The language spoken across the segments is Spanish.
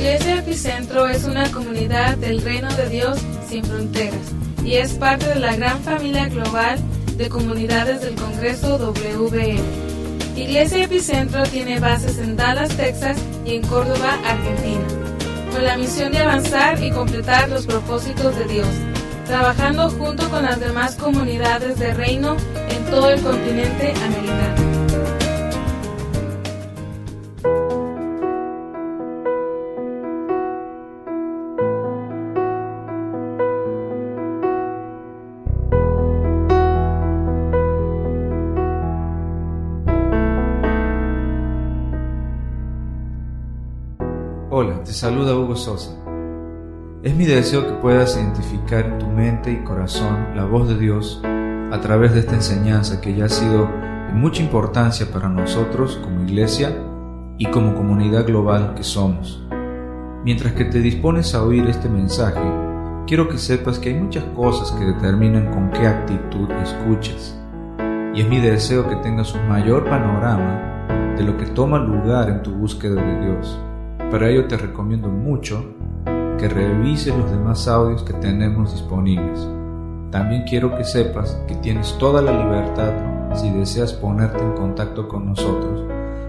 Iglesia Epicentro es una comunidad del Reino de Dios sin fronteras y es parte de la gran familia global de comunidades del Congreso WBL. Iglesia Epicentro tiene bases en Dallas, Texas y en Córdoba, Argentina, con la misión de avanzar y completar los propósitos de Dios, trabajando junto con las demás comunidades de Reino en todo el continente americano. Hola, te saluda Hugo Sosa. Es mi deseo que puedas identificar en tu mente y corazón la voz de Dios a través de esta enseñanza que ya ha sido de mucha importancia para nosotros como iglesia y como comunidad global que somos. Mientras que te dispones a oír este mensaje, quiero que sepas que hay muchas cosas que determinan con qué actitud escuchas. Y es mi deseo que tengas un mayor panorama de lo que toma lugar en tu búsqueda de Dios. Para ello te recomiendo mucho que revises los demás audios que tenemos disponibles. También quiero que sepas que tienes toda la libertad si deseas ponerte en contacto con nosotros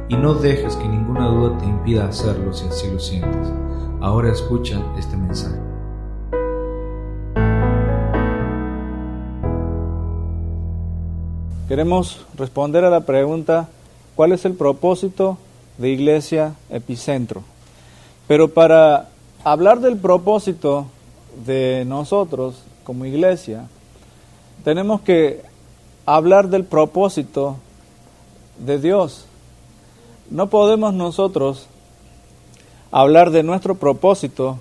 y no dejes que ninguna duda te impida hacerlo si así lo sientes. Ahora escucha este mensaje. Queremos responder a la pregunta: ¿cuál es el propósito de Iglesia Epicentro? Pero para hablar del propósito de nosotros como iglesia, tenemos que hablar del propósito de Dios. No podemos nosotros hablar de nuestro propósito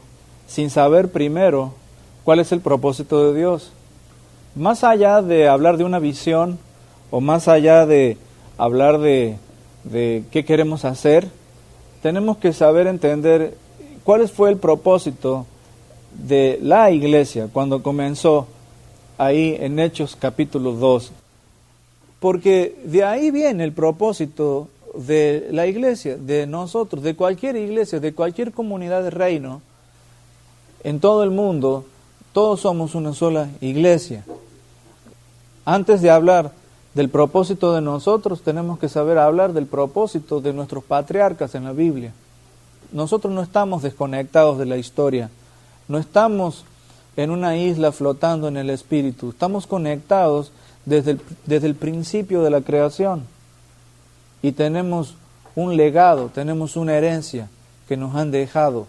sin saber primero cuál es el propósito de Dios. Más allá de hablar de una visión o más allá de hablar de qué queremos hacer, tenemos que saber entender cuál fue el propósito de la iglesia cuando comenzó ahí en Hechos capítulo 2. Porque de ahí viene el propósito de la iglesia, de nosotros, de cualquier iglesia, de cualquier comunidad de reino. En todo el mundo, todos somos una sola iglesia. Antes de hablar del propósito de nosotros, tenemos que saber hablar del propósito de nuestros patriarcas en la Biblia. Nosotros no estamos desconectados de la historia, no estamos en una isla flotando en el espíritu, estamos conectados desde el principio de la creación y tenemos un legado, tenemos una herencia que nos han dejado.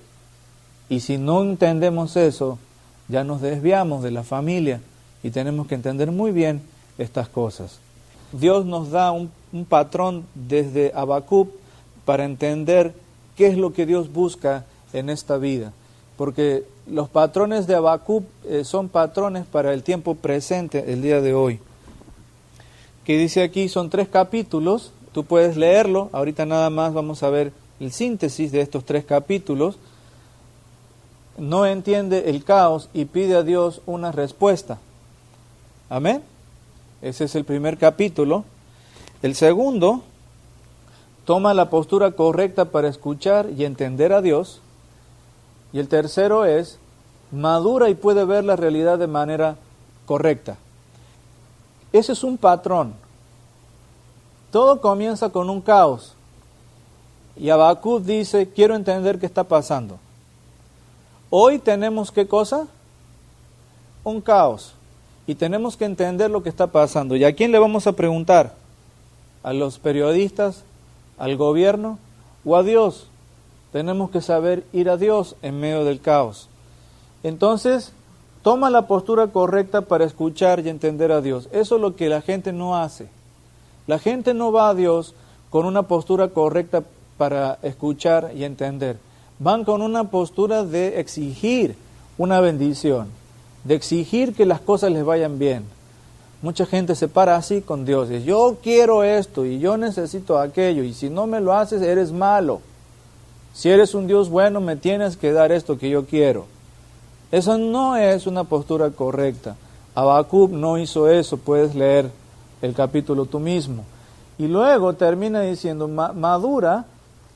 Y si no entendemos eso, ya nos desviamos de la familia y tenemos que entender muy bien estas cosas. Dios nos da un patrón desde Habacuc para entender qué es lo que Dios busca en esta vida. Porque los patrones de Habacuc son patrones para el tiempo presente, el día de hoy. Que dice aquí, son 3 capítulos, tú puedes leerlo, ahorita nada más vamos a ver el síntesis de estos 3 capítulos. No entiende el caos y pide a Dios una respuesta. Amén. Ese es el primer capítulo. El segundo, toma la postura correcta para escuchar y entender a Dios. Y el tercero es, madura y puede ver la realidad de manera correcta. Ese es un patrón. Todo comienza con un caos. Y Habacuc dice, quiero entender qué está pasando. Hoy tenemos, ¿qué cosa? Un caos. Y tenemos que entender lo que está pasando. ¿Y a quién le vamos a preguntar? ¿A los periodistas? ¿Al gobierno? ¿O a Dios? Tenemos que saber ir a Dios en medio del caos. Entonces, toma la postura correcta para escuchar y entender a Dios. Eso es lo que la gente no hace. La gente no va a Dios con una postura correcta para escuchar y entender. Van con una postura de exigir una bendición, de exigir que las cosas les vayan bien. Mucha gente se para así con Dios. Dice, yo quiero esto y yo necesito aquello, y si no me lo haces, eres malo. Si eres un Dios bueno, me tienes que dar esto que yo quiero. Eso no es una postura correcta. Habacuc no hizo eso, puedes leer el capítulo tú mismo. Y luego termina diciendo, madura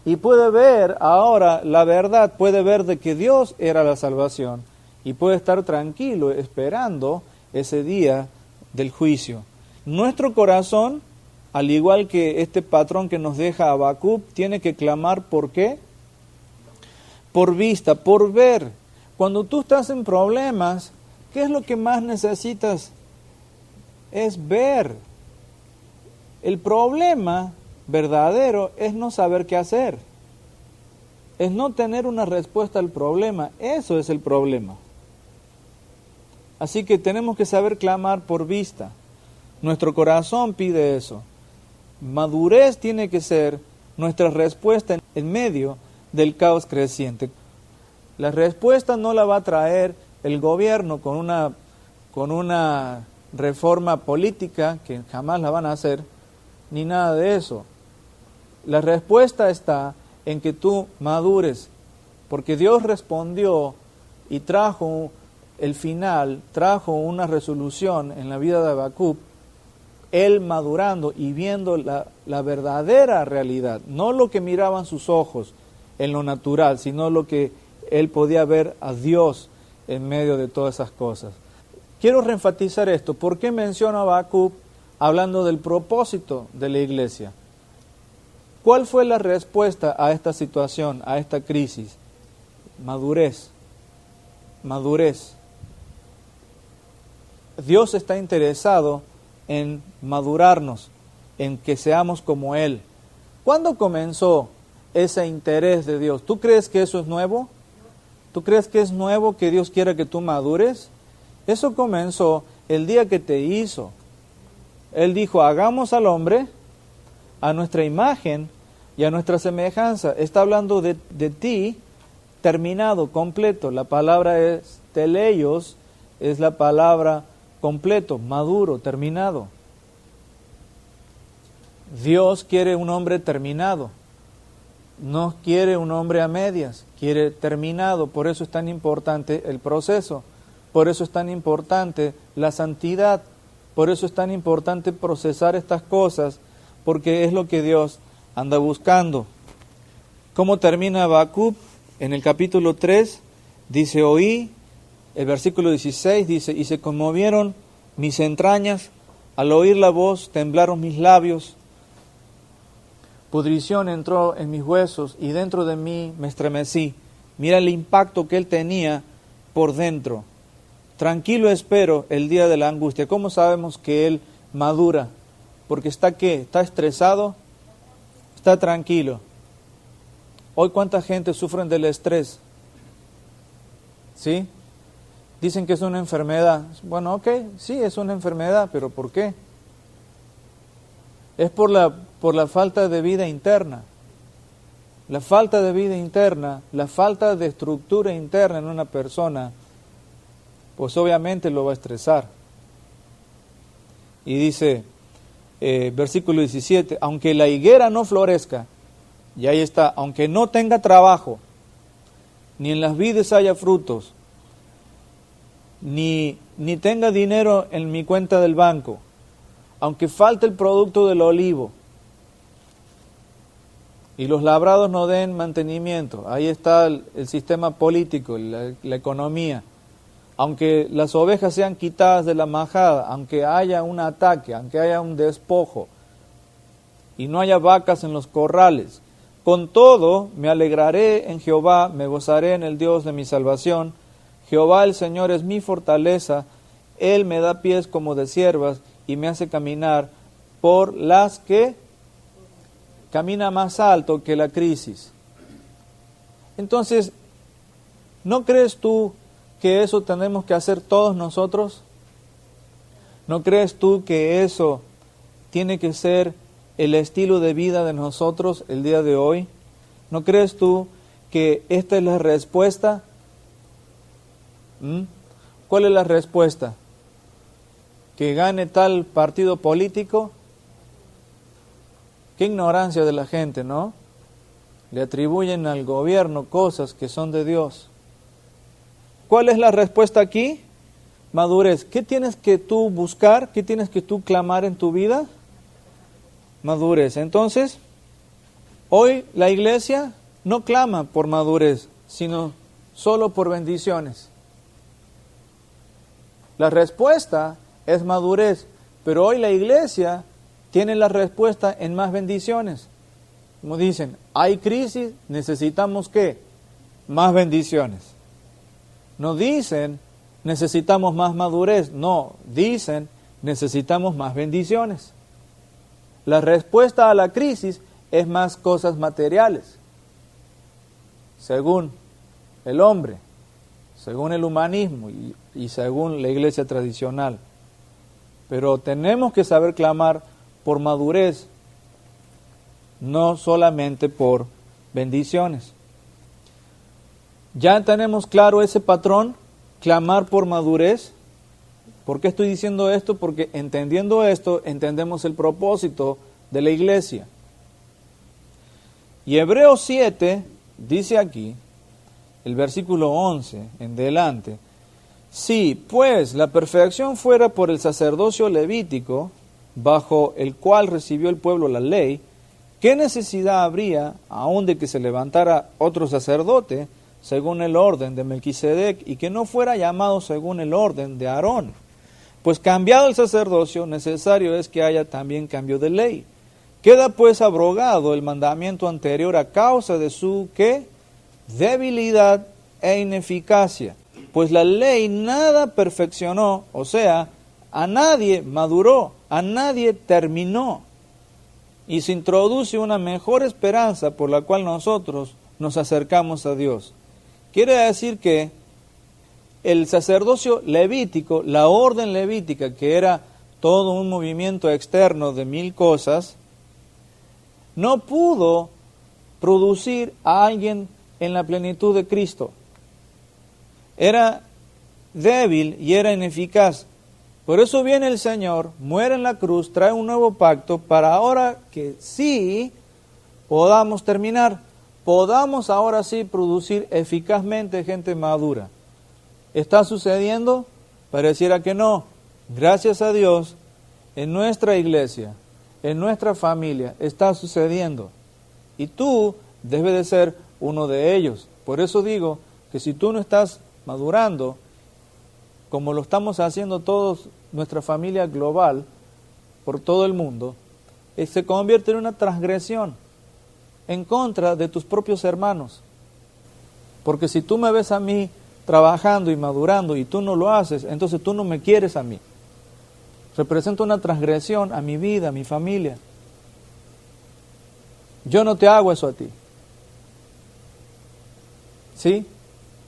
y puede ver ahora la verdad, puede ver de que Dios era la salvación y puede estar tranquilo esperando ese día del juicio. Nuestro corazón, al igual que este patrón que nos deja Habacuc, tiene que clamar ¿por qué? Por vista, por ver. Cuando tú estás en problemas, ¿qué es lo que más necesitas? Es ver. El problema verdadero es no saber qué hacer. Es no tener una respuesta al problema. Eso es el problema. Así que tenemos que saber clamar por vista. Nuestro corazón pide eso. Madurez tiene que ser nuestra respuesta en medio del caos creciente. La respuesta no la va a traer el gobierno con una reforma política, que jamás la van a hacer, ni nada de eso. La respuesta está en que tú madures, porque Dios respondió y trajo el final, trajo una resolución en la vida de Habacuc, él madurando y viendo la verdadera realidad, no lo que miraban sus ojos en lo natural, sino lo que él podía ver a Dios en medio de todas esas cosas. Quiero reenfatizar esto. ¿Por qué menciono a Habacuc hablando del propósito de la iglesia? ¿Cuál fue la respuesta a esta situación, a esta crisis? Madurez. Madurez. Dios está interesado en madurarnos, en que seamos como Él. ¿Cuándo comenzó ese interés de Dios? ¿Tú crees que eso es nuevo? ¿Tú crees que es nuevo que Dios quiera que tú madures? Eso comenzó el día que te hizo. Él dijo, hagamos al hombre a nuestra imagen y a nuestra semejanza. Está hablando de ti, terminado, completo. La palabra es teleios, es la palabra completo, maduro, terminado. Dios quiere un hombre terminado. No quiere un hombre a medias, quiere terminado. Por eso es tan importante el proceso. Por eso es tan importante la santidad. Por eso es tan importante procesar estas cosas, porque es lo que Dios anda buscando. ¿Cómo termina Habacuc? En el capítulo 3 dice, oí, el versículo 16 dice, y se conmovieron mis entrañas, al oír la voz temblaron mis labios, pudrición entró en mis huesos y dentro de mí me estremecí. Mira el impacto que él tenía por dentro. Tranquilo espero el día de la angustia. ¿Cómo sabemos que él madura? Porque está ¿qué? ¿Está estresado? ¿Está tranquilo? Hoy cuánta gente sufre del estrés. ¿Sí? Dicen que es una enfermedad. Bueno, ok, sí, es una enfermedad, pero ¿por qué? Es por la falta de vida interna. La falta de vida interna, la falta de estructura interna en una persona, pues obviamente lo va a estresar. Y dice, versículo 17, aunque la higuera no florezca, y ahí está, aunque no tenga trabajo, ni en las vides haya frutos, ni tenga dinero en mi cuenta del banco, aunque falte el producto del olivo, y los labrados no den mantenimiento, ahí está el sistema político, la economía, aunque las ovejas sean quitadas de la majada, aunque haya un ataque, aunque haya un despojo, y no haya vacas en los corrales, con todo me alegraré en Jehová, me gozaré en el Dios de mi salvación. Jehová el Señor es mi fortaleza, Él me da pies como de ciervas y me hace caminar por las que camina más alto que la crisis. Entonces, ¿no crees tú que eso tenemos que hacer todos nosotros? ¿No crees tú que eso tiene que ser el estilo de vida de nosotros el día de hoy? ¿No crees tú que esta es la respuesta? ¿Cuál es la respuesta? ¿Que gane tal partido político? Qué ignorancia de la gente, ¿no? Le atribuyen al gobierno cosas que son de Dios. ¿Cuál es la respuesta aquí? Madurez. ¿Qué tienes que tú buscar? ¿Qué tienes que tú clamar en tu vida? Madurez. Entonces, Hoy la iglesia no clama por madurez, sino solo por bendiciones. La respuesta es madurez, pero hoy la iglesia tiene la respuesta en más bendiciones. Como dicen, hay crisis, necesitamos ¿qué? Más bendiciones. No dicen, necesitamos más madurez, no, dicen, necesitamos más bendiciones. La respuesta a la crisis es más cosas materiales, según el hombre, según el humanismo y según la iglesia tradicional. Pero tenemos que saber clamar por madurez, no solamente por bendiciones. Ya tenemos claro ese patrón, clamar por madurez. ¿Por qué estoy diciendo esto? Porque entendiendo esto, entendemos el propósito de la iglesia. Y Hebreos 7 dice aquí, el versículo 11 en delante, si pues la perfección fuera por el sacerdocio levítico, bajo el cual recibió el pueblo la ley, ¿qué necesidad habría aún de que se levantara otro sacerdote según el orden de Melquisedec y que no fuera llamado según el orden de Aarón? Pues cambiado el sacerdocio, necesario es que haya también cambio de ley. Queda pues abrogado el mandamiento anterior a causa de su ¿qué? Debilidad e ineficacia. Pues la ley nada perfeccionó, o sea, a nadie maduró, a nadie terminó. Y se introduce una mejor esperanza por la cual nosotros nos acercamos a Dios. Quiere decir que el sacerdocio levítico, la orden levítica, que era todo un movimiento externo de 1000 cosas, no pudo producir a alguien en la plenitud de Cristo. Era débil y era ineficaz. Por eso viene el Señor, muere en la cruz, trae un nuevo pacto para ahora que sí podamos terminar, podamos ahora sí producir eficazmente gente madura. ¿Está sucediendo? Pareciera que no. Gracias a Dios, en nuestra iglesia, en nuestra familia, está sucediendo. Y tú debes de ser uno de ellos. Por eso digo que si tú no estás madurando, como lo estamos haciendo todos, nuestra familia global, por todo el mundo, se convierte en una transgresión en contra de tus propios hermanos. Porque si tú me ves a mí trabajando y madurando y tú no lo haces, entonces tú no me quieres a mí. Representa una transgresión a mi vida, a mi familia. Yo no te hago eso a ti. ¿Sí?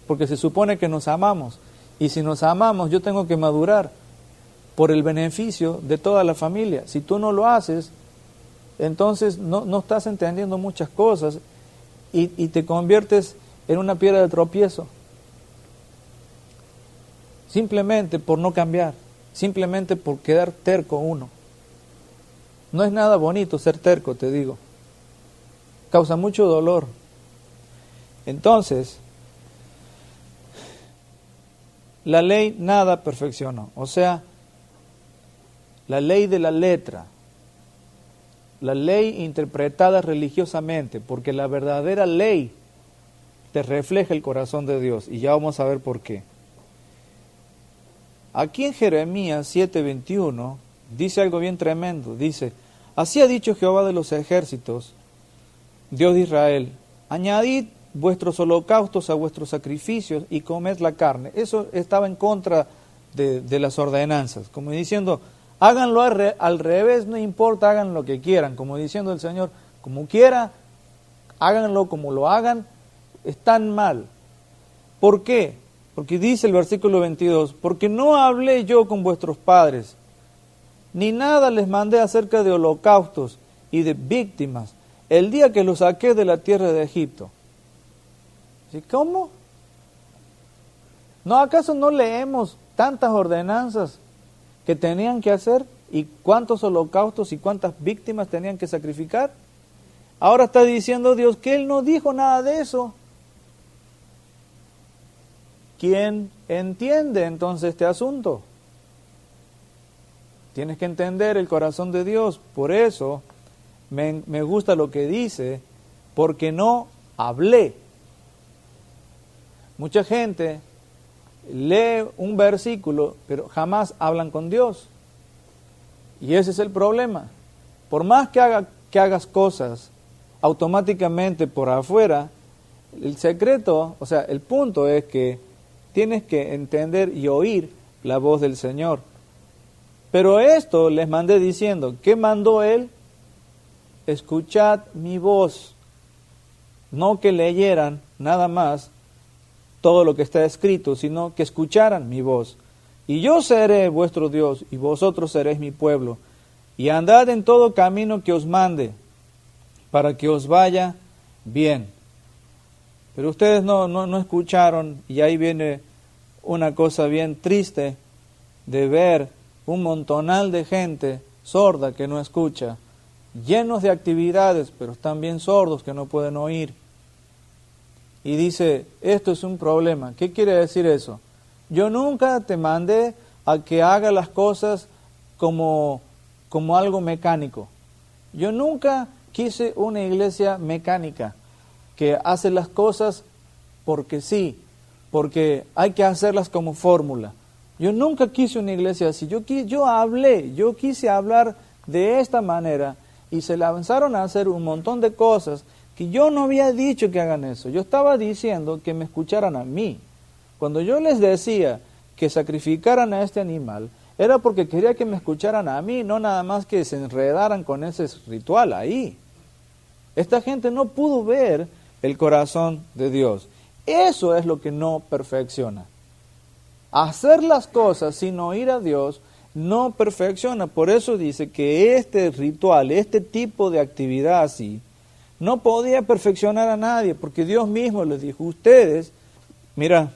Porque se supone que nos amamos. Y si nos amamos, yo tengo que madurar por el beneficio de toda la familia. Si tú no lo haces, entonces no estás entendiendo muchas cosas y te conviertes en una piedra de tropiezo. Simplemente por no cambiar, simplemente por quedar terco uno. No es nada bonito ser terco, te digo. Causa mucho dolor. Entonces, la ley nada perfeccionó. O sea, la ley de la letra, la ley interpretada religiosamente, porque la verdadera ley te refleja el corazón de Dios. Y ya vamos a ver por qué. Aquí en Jeremías 7:21 dice algo bien tremendo. Dice, así ha dicho Jehová de los ejércitos, Dios de Israel, añadid vuestros holocaustos a vuestros sacrificios y comed la carne. Eso estaba en contra de las ordenanzas, como diciendo, háganlo al revés, no importa, hagan lo que quieran, como diciendo el Señor, como quiera, háganlo como lo hagan, están mal. ¿Por qué? Porque dice el versículo 22, porque no hablé yo con vuestros padres, ni nada les mandé acerca de holocaustos y de víctimas, el día que los saqué de la tierra de Egipto. ¿Sí? ¿Cómo? ¿No acaso no leemos tantas ordenanzas que tenían que hacer y cuántos holocaustos y cuántas víctimas tenían que sacrificar? Ahora está diciendo Dios que Él no dijo nada de eso. ¿Quién entiende entonces este asunto? Tienes que entender el corazón de Dios. Por eso me gusta lo que dice porque no hablé. Mucha gente lee un versículo, pero jamás hablan con Dios. Y ese es el problema. Por más que hagas cosas automáticamente por afuera, el secreto, o sea, el punto es que tienes que entender y oír la voz del Señor. Pero esto les mandé diciendo, ¿qué mandó Él? Escuchad mi voz. No que leyeran nada más todo lo que está escrito, sino que escucharan mi voz. Y yo seré vuestro Dios, y vosotros seréis mi pueblo. Y andad en todo camino que os mande, para que os vaya bien. Pero ustedes no escucharon, y ahí viene una cosa bien triste de ver un montonal de gente sorda que no escucha, llenos de actividades, pero están bien sordos que no pueden oír. Y dice, esto es un problema. ¿Qué quiere decir eso? Yo nunca te mandé a que haga las cosas como algo mecánico. Yo nunca quise una iglesia mecánica que hace las cosas porque sí, porque hay que hacerlas como fórmula. Yo nunca quise una iglesia así. Yo quise hablar de esta manera y se lanzaron a hacer un montón de cosas que yo no había dicho que hagan eso. Yo estaba diciendo que me escucharan a mí. Cuando yo les decía que sacrificaran a este animal, era porque quería que me escucharan a mí, no nada más que se enredaran con ese ritual ahí. Esta gente no pudo ver el corazón de Dios. Eso es lo que no perfecciona. Hacer las cosas sin oír a Dios no perfecciona. Por eso dice que este ritual, este tipo de actividad así, no podía perfeccionar a nadie, porque Dios mismo les dijo, ustedes, mira,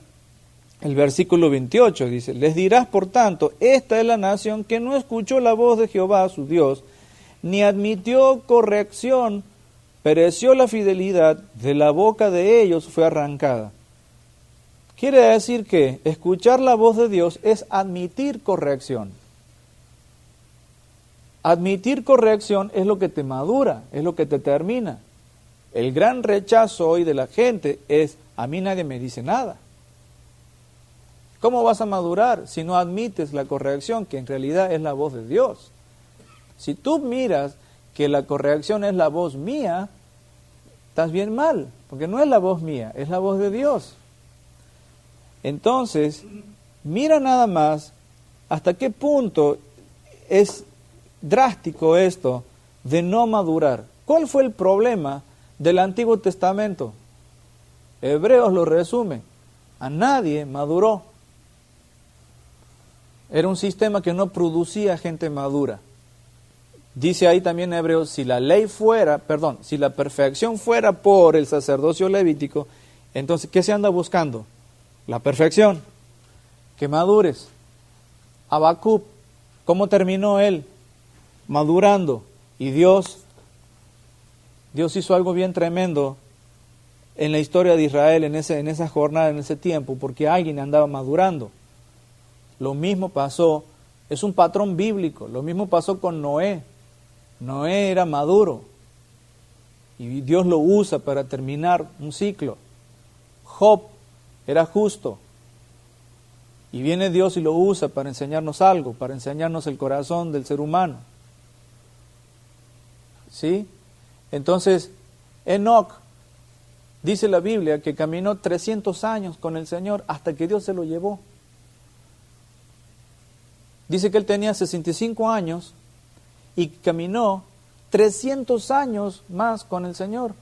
el versículo 28 dice, les dirás por tanto, esta es la nación que no escuchó la voz de Jehová su Dios, ni admitió corrección, pereció la fidelidad, de la boca de ellos fue arrancada. Quiere decir que escuchar la voz de Dios es admitir corrección. Admitir corrección es lo que te madura, es lo que te termina. El gran rechazo hoy de la gente es, a mí nadie me dice nada. ¿Cómo vas a madurar si no admites la corrección, que en realidad es la voz de Dios? Si tú miras que la corrección es la voz mía, estás bien mal, porque no es la voz mía, es la voz de Dios. Entonces, mira nada más hasta qué punto es drástico esto de no madurar. ¿Cuál fue el problema del Antiguo Testamento? Hebreos lo resume. A nadie maduró. Era un sistema que no producía gente madura. Dice ahí también Hebreos, si la perfección fuera por el sacerdocio levítico, entonces, ¿qué se anda buscando? La perfección. Que madures. Habacuc, ¿cómo terminó él? Madurando. Y Dios hizo algo bien tremendo en la historia de Israel, en esa jornada, en ese tiempo, porque alguien andaba madurando. Lo mismo pasó, es un patrón bíblico, lo mismo pasó con Noé. Noé era maduro y Dios lo usa para terminar un ciclo. Job era justo y viene Dios y lo usa para enseñarnos algo, para enseñarnos el corazón del ser humano. ¿Sí? Entonces, Enoc, dice la Biblia, que caminó 300 años con el Señor hasta que Dios se lo llevó. Dice que él tenía 65 años y caminó 300 años más con el Señor.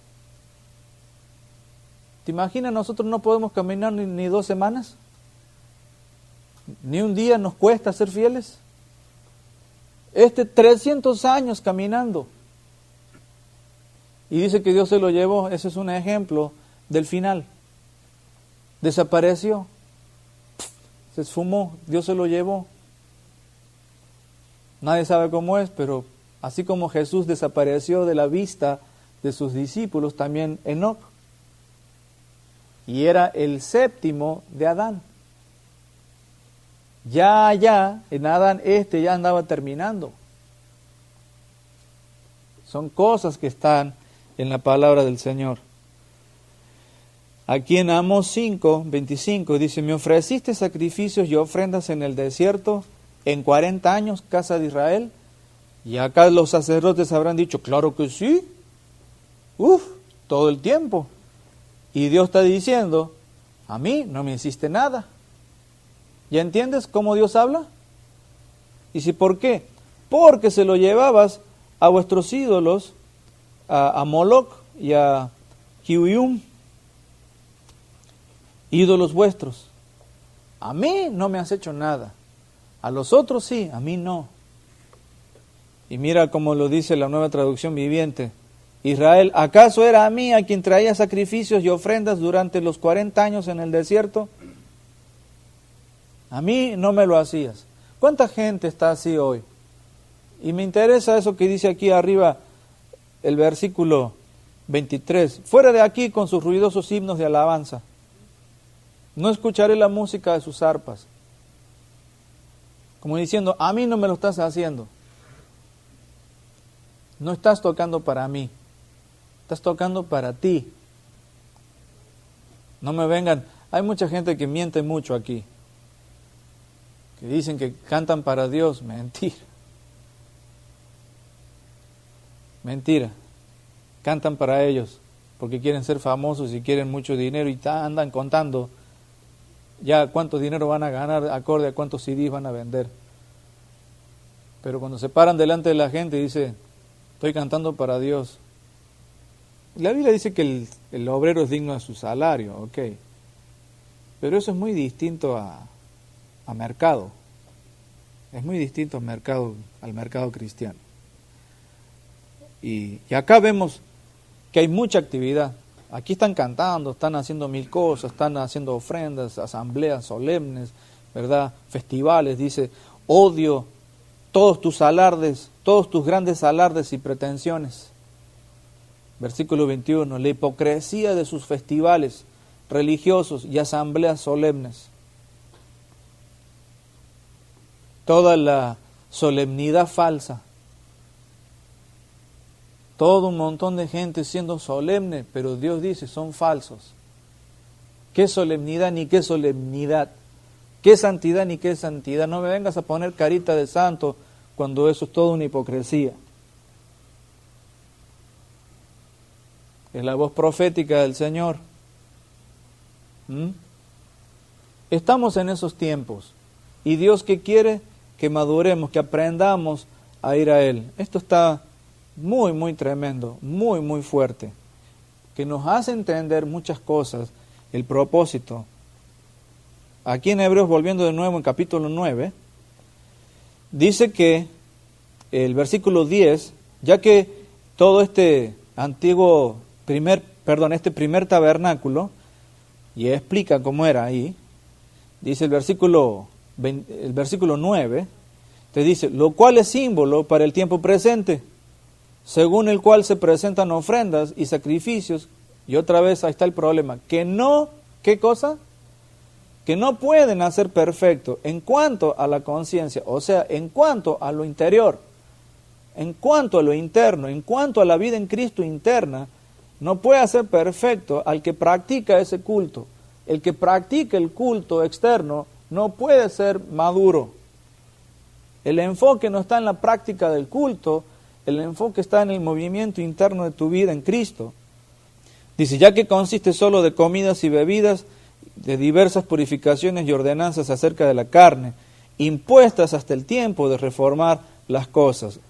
¿Te imaginas? Nosotros no podemos caminar ni 2 semanas. Ni un día nos cuesta ser fieles. 300 años caminando. Y dice que Dios se lo llevó. Ese es un ejemplo del final. Desapareció. Se esfumó. Dios se lo llevó. Nadie sabe cómo es, pero así como Jesús desapareció de la vista de sus discípulos, también Enoc. Y era el 7º de Adán. Ya en Adán ya andaba terminando. Son cosas que están en la palabra del Señor. Aquí en Amós 5:25 dice: me ofreciste sacrificios y ofrendas en el desierto en 40 años, casa de Israel. Y acá los sacerdotes habrán dicho: claro que sí. Todo el tiempo. Y Dios está diciendo: a mí no me hiciste nada. ¿Ya entiendes cómo Dios habla? Y si ¿por qué? Porque se lo llevabas a vuestros ídolos, a Moloch y a Hiwium, ídolos vuestros. A mí no me has hecho nada. A los otros sí, a mí no. Y mira cómo lo dice la Nueva Traducción Viviente. Israel, ¿acaso era a mí a quien traía sacrificios y ofrendas durante los 40 años en el desierto? A mí no me lo hacías. ¿Cuánta gente está así hoy? Y me interesa eso que dice aquí arriba el versículo 23. Fuera de aquí con sus ruidosos himnos de alabanza. No escucharé la música de sus arpas. Como diciendo: a mí no me lo estás haciendo. No estás tocando para mí. Estás tocando para ti. No me vengan. Hay mucha gente que miente mucho aquí. Que dicen que cantan para Dios. Mentira. Mentira. Cantan para ellos porque quieren ser famosos y quieren mucho dinero y andan contando ya cuánto dinero van a ganar acorde a cuántos CDs van a vender. Pero cuando se paran delante de la gente y dicen: estoy cantando para Dios. La Biblia dice que el obrero es digno de su salario, ok. Pero eso es muy distinto a mercado. Es muy distinto al mercado cristiano. Y acá vemos que hay mucha actividad. Aquí están cantando, están haciendo mil cosas, están haciendo ofrendas, asambleas solemnes, ¿verdad? Festivales. Dice: odio todos tus alardes, todos tus grandes alardes y pretensiones. Versículo 21, la hipocresía de sus festivales religiosos y asambleas solemnes. Toda la solemnidad falsa. Todo un montón de gente siendo solemne, pero Dios dice: son falsos. ¿Qué solemnidad ni qué solemnidad? ¿Qué santidad ni qué santidad? No me vengas a poner carita de santo cuando eso es toda una hipocresía. Es la voz profética del Señor. Estamos en esos tiempos. Y Dios que quiere que maduremos, que aprendamos a ir a Él. Esto está muy, muy tremendo, muy, muy fuerte. Que nos hace entender muchas cosas, el propósito. Aquí en Hebreos, volviendo de nuevo en capítulo 9, dice que el versículo 10, ya que todo este primer tabernáculo, y explica cómo era ahí, dice el versículo 9, te dice: lo cual es símbolo para el tiempo presente, según el cual se presentan ofrendas y sacrificios. Y otra vez ahí está el problema, que no, ¿qué cosa? Que no pueden hacer perfecto en cuanto a la conciencia, o sea, en cuanto a lo interior, en cuanto a lo interno, en cuanto a la vida en Cristo interna. No puede hacer perfecto al que practica ese culto. El que practica el culto externo no puede ser maduro. El enfoque no está en la práctica del culto, el enfoque está en el movimiento interno de tu vida en Cristo. Dice: ya que consiste solo de comidas y bebidas, de diversas purificaciones y ordenanzas acerca de la carne, impuestas hasta el tiempo de reformar las cosas.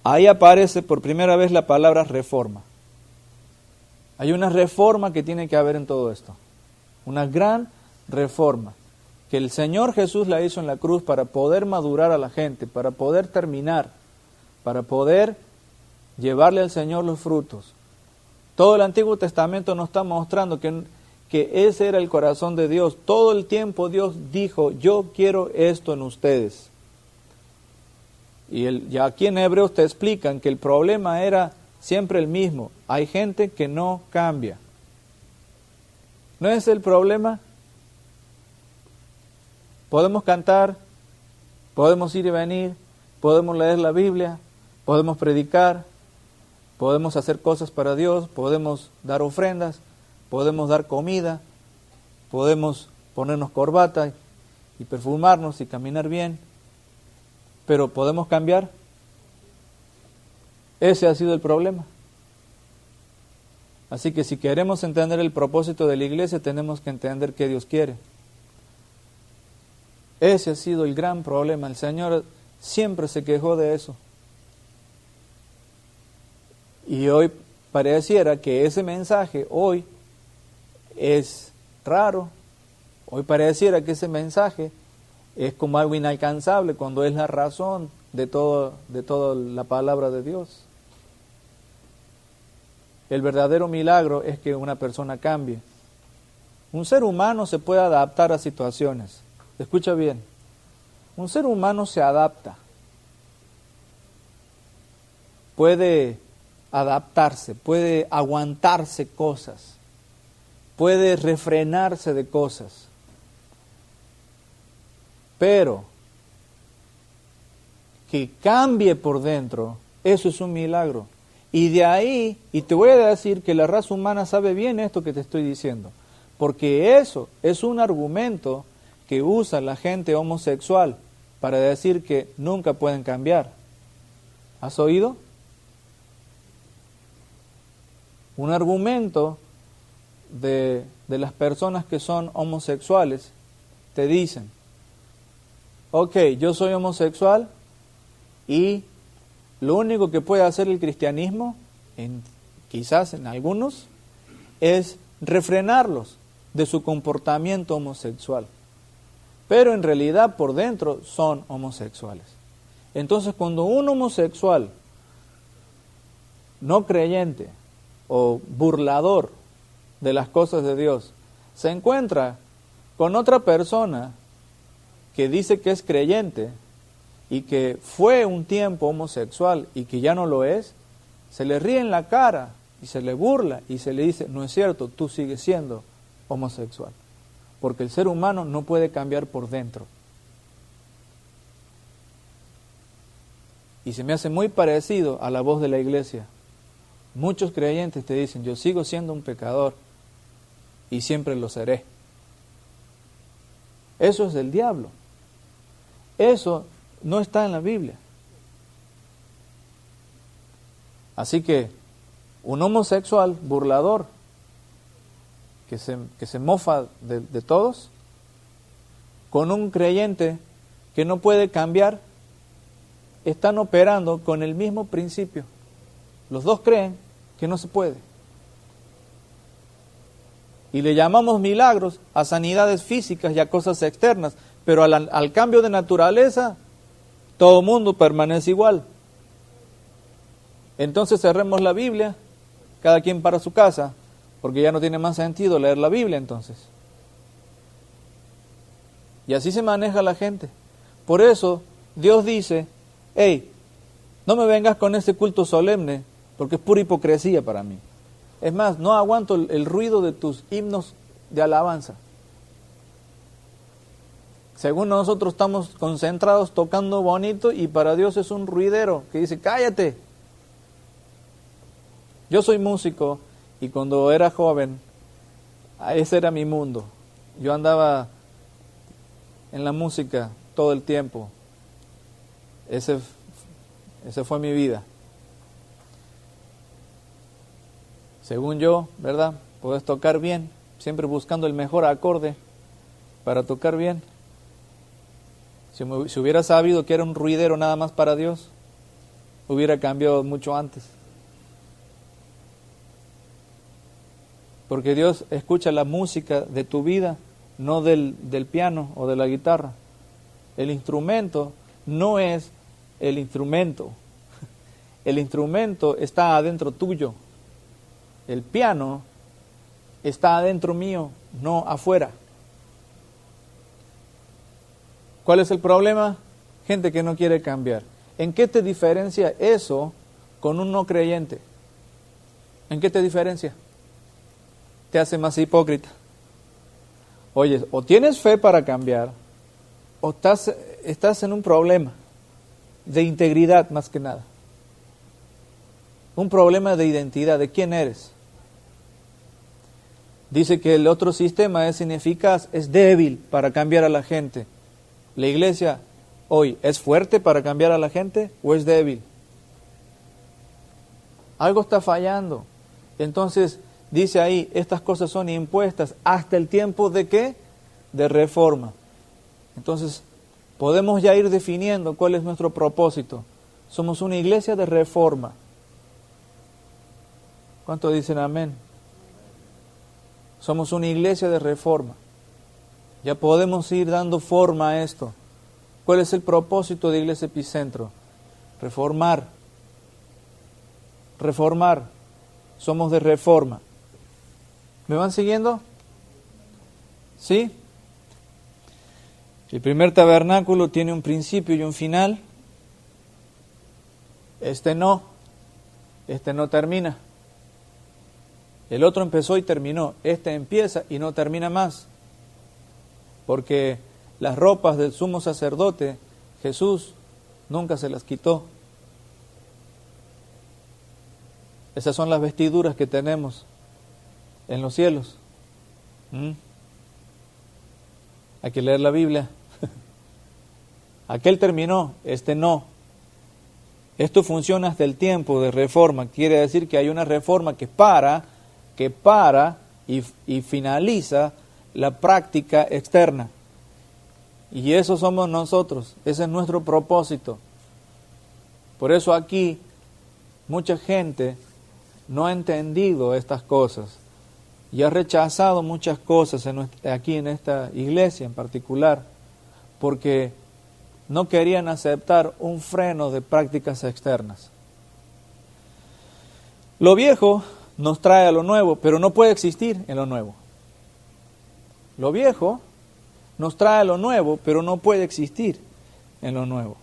Ahí aparece por primera vez la palabra reforma. Hay una reforma que tiene que haber en todo esto. Una gran reforma. Que el Señor Jesús la hizo en la cruz para poder madurar a la gente, para poder terminar, para poder llevarle al Señor los frutos. Todo el Antiguo Testamento nos está mostrando que ese era el corazón de Dios. Todo el tiempo Dios dijo: yo quiero esto en ustedes. Y aquí en Hebreos te explican que el problema era siempre el mismo. Hay gente que no cambia. ¿No es el problema? Podemos cantar, podemos ir y venir, podemos leer la Biblia, podemos predicar, Podemos hacer cosas para Dios, podemos dar ofrendas, podemos dar comida, podemos ponernos corbata y perfumarnos y caminar bien, pero ¿podemos cambiar? Ese ha sido el problema. Así que si queremos entender el propósito de la iglesia, tenemos que entender qué Dios quiere. Ese ha sido el gran problema. El Señor siempre se quejó de eso. Y hoy pareciera que ese mensaje hoy es raro. Hoy pareciera que ese mensaje es como algo inalcanzable cuando es la razón de toda la palabra de Dios. El verdadero milagro es que una persona cambie. Un ser humano se puede adaptar a situaciones. Escucha bien. Un ser humano se adapta. Puede adaptarse, puede aguantarse cosas, puede refrenarse de cosas. Pero que cambie por dentro, eso es un milagro. Y de ahí, y te voy a decir que la raza humana sabe bien esto que te estoy diciendo, porque eso es un argumento que usa la gente homosexual para decir que nunca pueden cambiar. ¿Has oído? Un argumento de las personas que son homosexuales te dicen, ok, yo soy homosexual y lo único que puede hacer el cristianismo, quizás en algunos, es refrenarlos de su comportamiento homosexual. Pero en realidad por dentro son homosexuales. Entonces cuando un homosexual no creyente o burlador de las cosas de Dios se encuentra con otra persona que dice que es creyente y que fue un tiempo homosexual y que ya no lo es, se le ríe en la cara y se le burla y se le dice, no es cierto, tú sigues siendo homosexual. Porque el ser humano no puede cambiar por dentro. Y se me hace muy parecido a la voz de la iglesia. Muchos creyentes te dicen, yo sigo siendo un pecador y siempre lo seré. Eso es del diablo. Eso no está en la Biblia. Así que un homosexual burlador que se mofa de todos, con un creyente que no puede cambiar, están operando con el mismo principio. Los dos creen que no se puede. Y le llamamos milagros a sanidades físicas y a cosas externas, pero al cambio de naturaleza, todo el mundo permanece igual. Entonces cerremos la Biblia, cada quien para su casa, porque ya no tiene más sentido leer la Biblia entonces. Y así se maneja la gente. Por eso Dios dice, hey, no me vengas con ese culto solemne, porque es pura hipocresía para mí. Es más, no aguanto el ruido de tus himnos de alabanza. Según nosotros estamos concentrados tocando bonito y para Dios es un ruidero que dice, cállate. Yo soy músico y cuando era joven, ese era mi mundo. Yo andaba en la música todo el tiempo. Ese fue mi vida. Según yo, ¿verdad? Puedes tocar bien, siempre buscando el mejor acorde para tocar bien. Si hubiera sabido que era un ruidero nada más para Dios, hubiera cambiado mucho antes. Porque Dios escucha la música de tu vida, no del piano o de la guitarra. El instrumento no es el instrumento. El instrumento está adentro tuyo. El piano está adentro mío, no afuera. ¿Cuál es el problema? Gente que no quiere cambiar. ¿En qué te diferencia eso con un no creyente? ¿En qué te diferencia? Te hace más hipócrita. Oye, o tienes fe para cambiar, o estás en un problema de integridad más que nada. un problema de identidad, de quién eres. Dice que el otro sistema es ineficaz, es débil para cambiar a la gente. La iglesia hoy, ¿es fuerte para cambiar a la gente o es débil? Algo está fallando. Entonces, dice ahí, estas cosas son impuestas hasta el tiempo de ¿qué? De reforma. Entonces, podemos ya ir definiendo cuál es nuestro propósito. Somos una iglesia de reforma. ¿Cuántos dicen amén? Somos una iglesia de reforma. Ya podemos ir dando forma a esto. ¿Cuál es el propósito de Iglesia Epicentro? Reformar. Reformar. Somos de reforma. ¿Me van siguiendo? ¿Sí? El primer tabernáculo tiene un principio y un final. Este no termina. El otro empezó y terminó. Este empieza y no termina más. Porque las ropas del sumo sacerdote, Jesús nunca se las quitó. Esas son las vestiduras que tenemos en los cielos. Hay que leer la Biblia. Aquel terminó, este no. Esto funciona hasta el tiempo de reforma. Quiere decir que hay una reforma que para y finaliza la práctica externa. Y eso somos nosotros. Ese es nuestro propósito. Por eso aquí mucha gente no ha entendido estas cosas y ha rechazado muchas cosas aquí en esta iglesia en particular, porque no querían aceptar un freno de prácticas externas. Lo viejo nos trae a lo nuevo, pero no puede existir en lo nuevo. Lo viejo nos trae a lo nuevo, pero no puede existir en lo nuevo.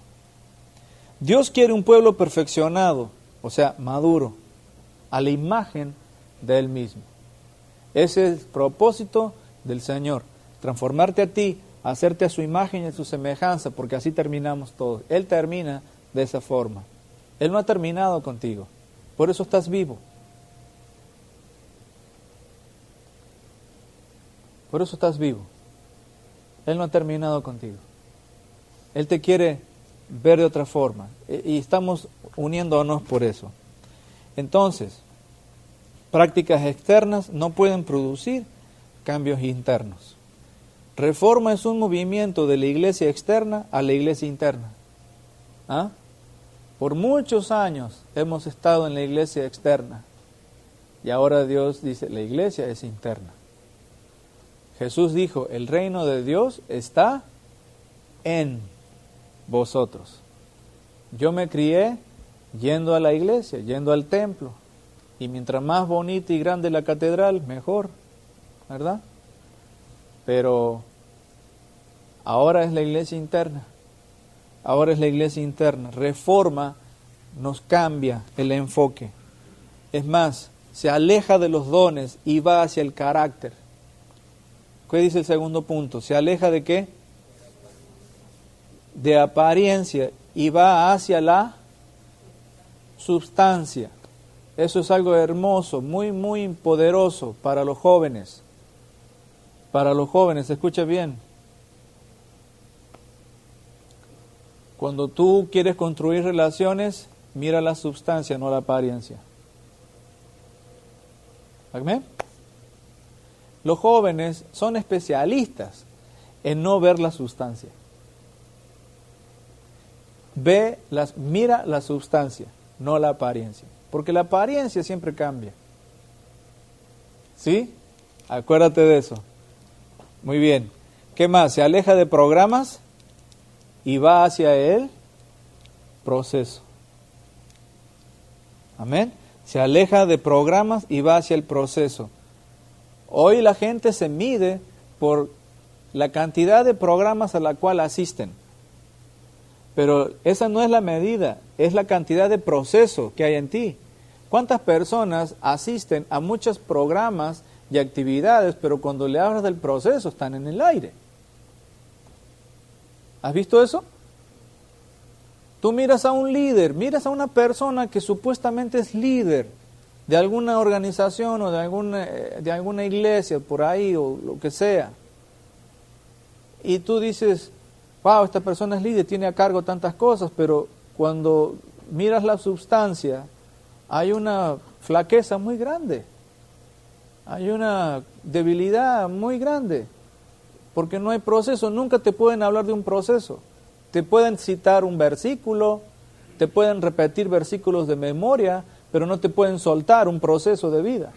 Dios quiere un pueblo perfeccionado, o sea, maduro, a la imagen de Él mismo. Ese es el propósito del Señor, transformarte a ti, hacerte a su imagen y a su semejanza, porque así terminamos todos. Él termina de esa forma. Él no ha terminado contigo, por eso estás vivo. Por eso estás vivo. Él no ha terminado contigo. Él te quiere ver de otra forma. Y estamos uniéndonos por eso. Entonces, prácticas externas no pueden producir cambios internos. Reforma es un movimiento de la iglesia externa a la iglesia interna. ¿Ah? Por muchos años hemos estado en la iglesia externa. Y ahora Dios dice, la iglesia es interna. Jesús dijo, el reino de Dios está en vosotros. Yo me crié yendo a la iglesia, yendo al templo. Y mientras más bonita y grande la catedral, mejor, ¿verdad? Pero ahora es la iglesia interna. Ahora es la iglesia interna. Reforma nos cambia el enfoque. Es más, se aleja de los dones y va hacia el carácter. ¿Qué dice el segundo punto? ¿Se aleja de qué? De apariencia y va hacia la substancia. Eso es algo hermoso, muy, muy poderoso para los jóvenes. Para los jóvenes, escucha bien. Cuando tú quieres construir relaciones, mira la substancia, no la apariencia. ¿Amén? Los jóvenes son especialistas en no ver la sustancia. Mira la sustancia, no la apariencia. Porque la apariencia siempre cambia. ¿Sí? Acuérdate de eso. Muy bien. ¿Qué más? Se aleja de programas y va hacia el proceso. Amén. Se aleja de programas y va hacia el proceso. Hoy la gente se mide por la cantidad de programas a la cual asisten. Pero esa no es la medida, es la cantidad de proceso que hay en ti. ¿Cuántas personas asisten a muchos programas y actividades, pero cuando le hablas del proceso están en el aire? ¿Has visto eso? Tú miras a un líder, miras a una persona que supuestamente es líder de alguna organización o de alguna iglesia por ahí o lo que sea. Y tú dices, wow, esta persona es líder, tiene a cargo tantas cosas, pero cuando miras la substancia, hay una flaqueza muy grande, hay una debilidad muy grande, porque no hay proceso, nunca te pueden hablar de un proceso. Te pueden citar un versículo, te pueden repetir versículos de memoria, pero no te pueden soltar un proceso de vida.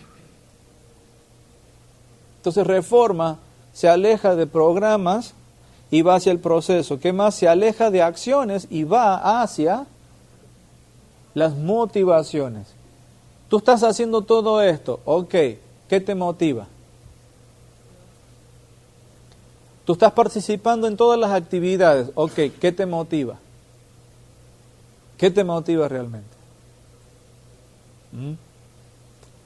Entonces Reforma se aleja de programas y va hacia el proceso. ¿Qué más? Se aleja de acciones y va hacia las motivaciones. Tú estás haciendo todo esto, ok, ¿qué te motiva? Tú estás participando en todas las actividades, ok, ¿qué te motiva? ¿Qué te motiva realmente?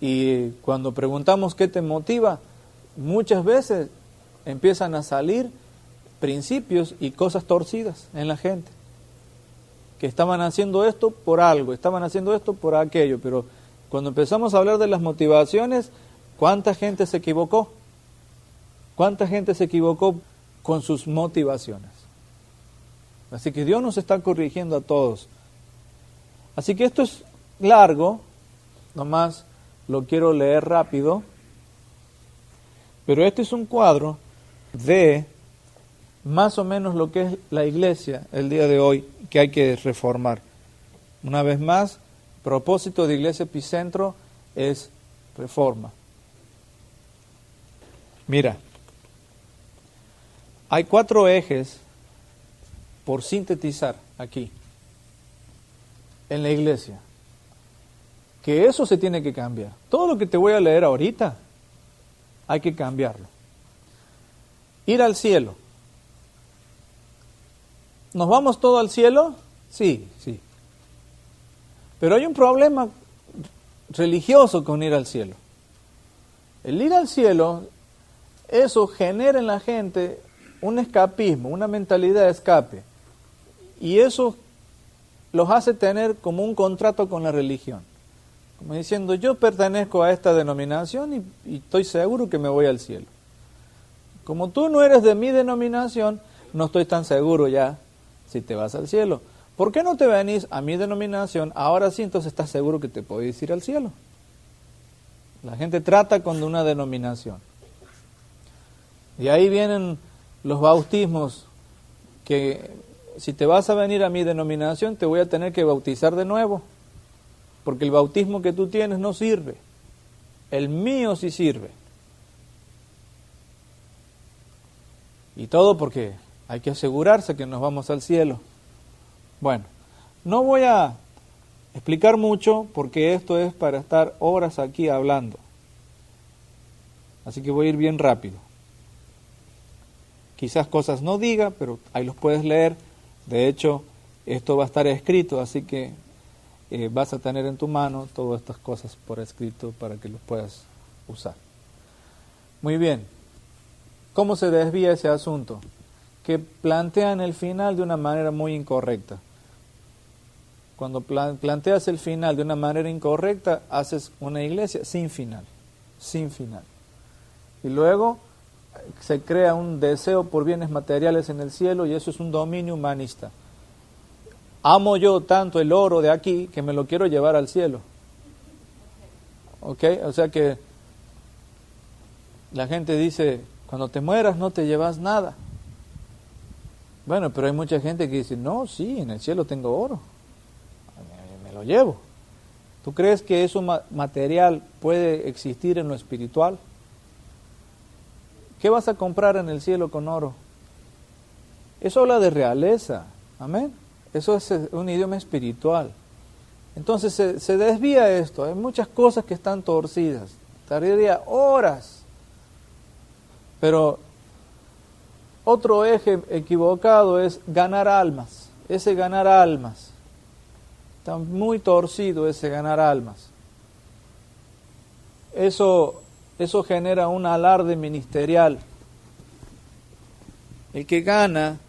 Y cuando preguntamos qué te motiva, muchas veces empiezan a salir principios y cosas torcidas en la gente. Que estaban haciendo esto por algo, estaban haciendo esto por aquello, pero cuando empezamos a hablar de las motivaciones, ¿cuánta gente se equivocó? ¿Cuánta gente se equivocó con sus motivaciones? Así que Dios nos está corrigiendo a todos. Así que esto es largo, nomás lo quiero leer rápido, pero este es un cuadro de más o menos lo que es la iglesia el día de hoy, que hay que reformar. Una vez más, propósito de Iglesia Epicentro es reforma. Mira, hay 4 ejes por sintetizar aquí en la iglesia, que eso se tiene que cambiar. Todo lo que te voy a leer ahorita hay que cambiarlo. Ir al cielo. ¿Nos vamos todos al cielo? Sí, sí. Pero hay un problema religioso con ir al cielo. El ir al cielo, eso genera en la gente un escapismo, una mentalidad de escape. Y eso los hace tener como un contrato con la religión. Como diciendo, yo pertenezco a esta denominación y estoy seguro que me voy al cielo. Como tú no eres de mi denominación, no estoy tan seguro ya si te vas al cielo. ¿Por qué no te venís a mi denominación? Ahora sí, entonces estás seguro que te podés ir al cielo. La gente trata con una denominación. Y ahí vienen los bautismos, que si te vas a venir a mi denominación, te voy a tener que bautizar de nuevo, porque el bautismo que tú tienes no sirve. El mío sí sirve. Y todo porque hay que asegurarse que nos vamos al cielo. Bueno, no voy a explicar mucho porque esto es para estar horas aquí hablando. Así que voy a ir bien rápido. Quizás cosas no diga, pero ahí los puedes leer. De hecho, esto va a estar escrito, así que vas a tener en tu mano todas estas cosas por escrito para que los puedas usar. Muy bien. ¿Cómo se desvía ese asunto? Que plantean el final de una manera muy incorrecta. Cuando planteas el final de una manera incorrecta, haces una iglesia sin final, sin final. Y luego se crea un deseo por bienes materiales en el cielo y eso es un dominio humanista. Amo yo tanto el oro de aquí que me lo quiero llevar al cielo. ¿Ok? O sea que la gente dice, cuando te mueras no te llevas nada. Bueno, pero hay mucha gente que dice, no, sí, en el cielo tengo oro. Me lo llevo. ¿Tú crees que eso material puede existir en lo espiritual? ¿Qué vas a comprar en el cielo con oro? Eso habla de realeza. Amén. Eso es un idioma espiritual. Entonces se desvía esto. Hay muchas cosas que están torcidas. Tardaría horas. Pero otro eje equivocado es ganar almas. Ese ganar almas. Está muy torcido ese ganar almas. Eso genera un alarde ministerial. El que gana,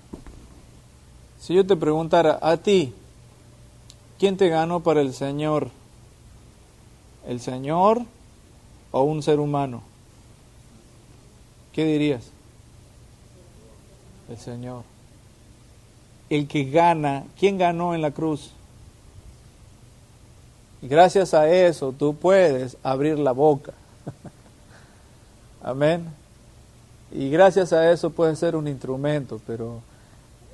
si yo te preguntara a ti, ¿quién te ganó para el Señor? ¿El Señor o un ser humano? ¿Qué dirías? El Señor. El que gana, ¿quién ganó en la cruz? Y gracias a eso tú puedes abrir la boca. Amén. Y gracias a eso puedes ser un instrumento, pero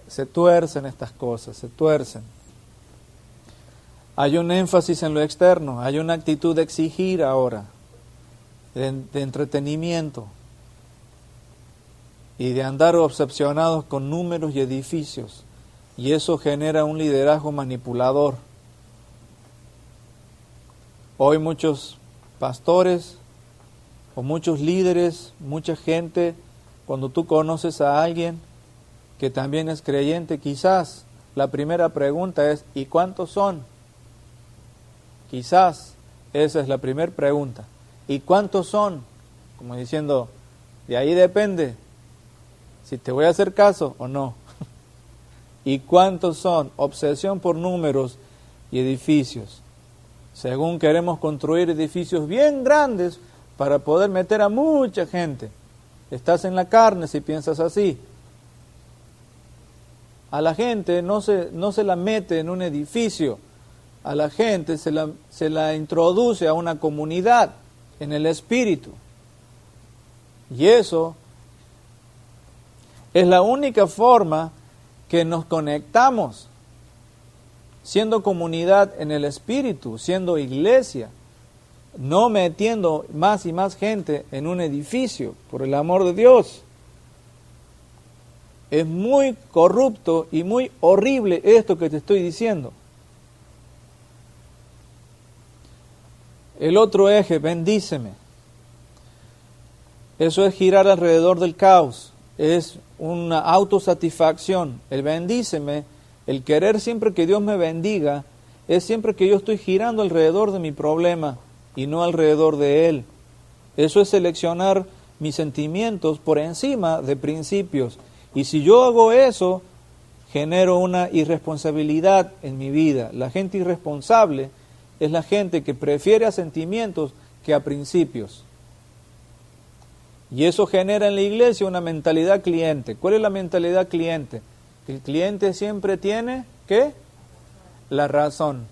se tuercen estas cosas, se tuercen. Hay un énfasis en lo externo, hay una actitud de exigir ahora, de entretenimiento y de andar obsesionados con números y edificios. Y eso genera un liderazgo manipulador. Hoy muchos pastores o muchos líderes, mucha gente, cuando tú conoces a alguien que también es creyente, quizás la primera pregunta es ¿y cuántos son? Quizás esa es la primera pregunta. ¿Y cuántos son? Como diciendo, de ahí depende si te voy a hacer caso o no. ¿Y cuántos son? Obsesión por números y edificios. Según queremos construir edificios bien grandes para poder meter a mucha gente. Estás en la carne si piensas así. A la gente no se la mete en un edificio. A la gente se la introduce a una comunidad en el espíritu. Y eso es la única forma que nos conectamos, siendo comunidad en el espíritu, siendo iglesia, no metiendo más y más gente en un edificio, por el amor de Dios. Es muy corrupto y muy horrible esto que te estoy diciendo. El otro eje, bendíceme. Eso es girar alrededor del caos. Es una autosatisfacción. El bendíceme, el querer siempre que Dios me bendiga, es siempre que yo estoy girando alrededor de mi problema y no alrededor de Él. Eso es seleccionar mis sentimientos por encima de principios. Y si yo hago eso, genero una irresponsabilidad en mi vida. La gente irresponsable es la gente que prefiere a sentimientos que a principios. Y eso genera en la iglesia una mentalidad cliente. ¿Cuál es la mentalidad cliente? El cliente siempre tiene, ¿qué? La razón.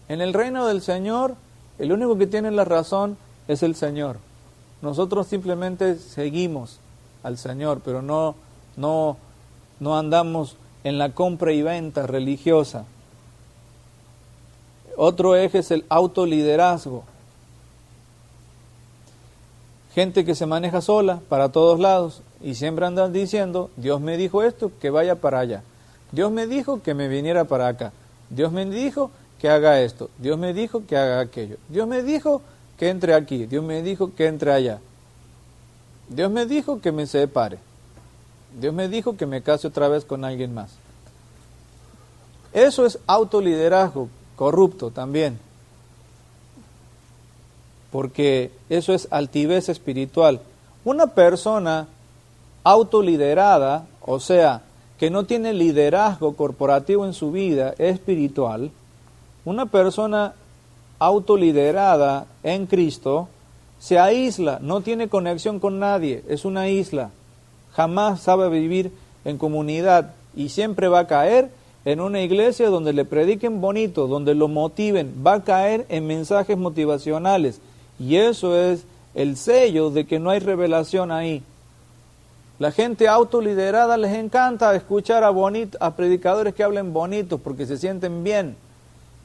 En el reino del Señor, el único que tiene la razón es el Señor. Nosotros simplemente seguimos al Señor, pero no andamos en la compra y venta religiosa. Otro eje es el autoliderazgo. Gente que se maneja sola para todos lados y siempre andan diciendo, Dios me dijo esto, que vaya para allá. Dios me dijo que me viniera para acá. Dios me dijo que haga esto. Dios me dijo que haga aquello. Dios me dijo que entre aquí. Dios me dijo que entre allá. Dios me dijo que me separe. Dios me dijo que me case otra vez con alguien más. Eso es autoliderazgo, corrupto también. Porque eso es altivez espiritual. Una persona autoliderada, o sea, que no tiene liderazgo corporativo en su vida espiritual, una persona autoliderada en Cristo se aísla, no tiene conexión con nadie, es una isla, jamás sabe vivir en comunidad y siempre va a caer en una iglesia donde le prediquen bonito, donde lo motiven, va a caer en mensajes motivacionales y eso es el sello de que no hay revelación ahí. La gente autoliderada les encanta escuchar a predicadores que hablen bonitos porque se sienten bien.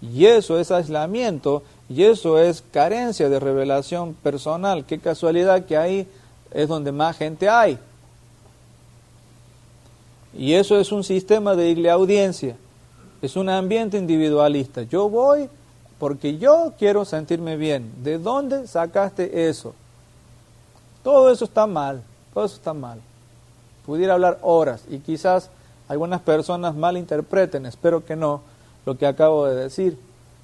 Y eso es aislamiento y eso es carencia de revelación personal. Qué casualidad que ahí es donde más gente hay. Y eso es un sistema de igleaudiencia. Es un ambiente individualista. Yo voy porque yo quiero sentirme bien. ¿De dónde sacaste eso? Todo eso está mal. Todo eso está mal. Pudiera hablar horas y quizás algunas personas malinterpreten, espero que no, lo que acabo de decir,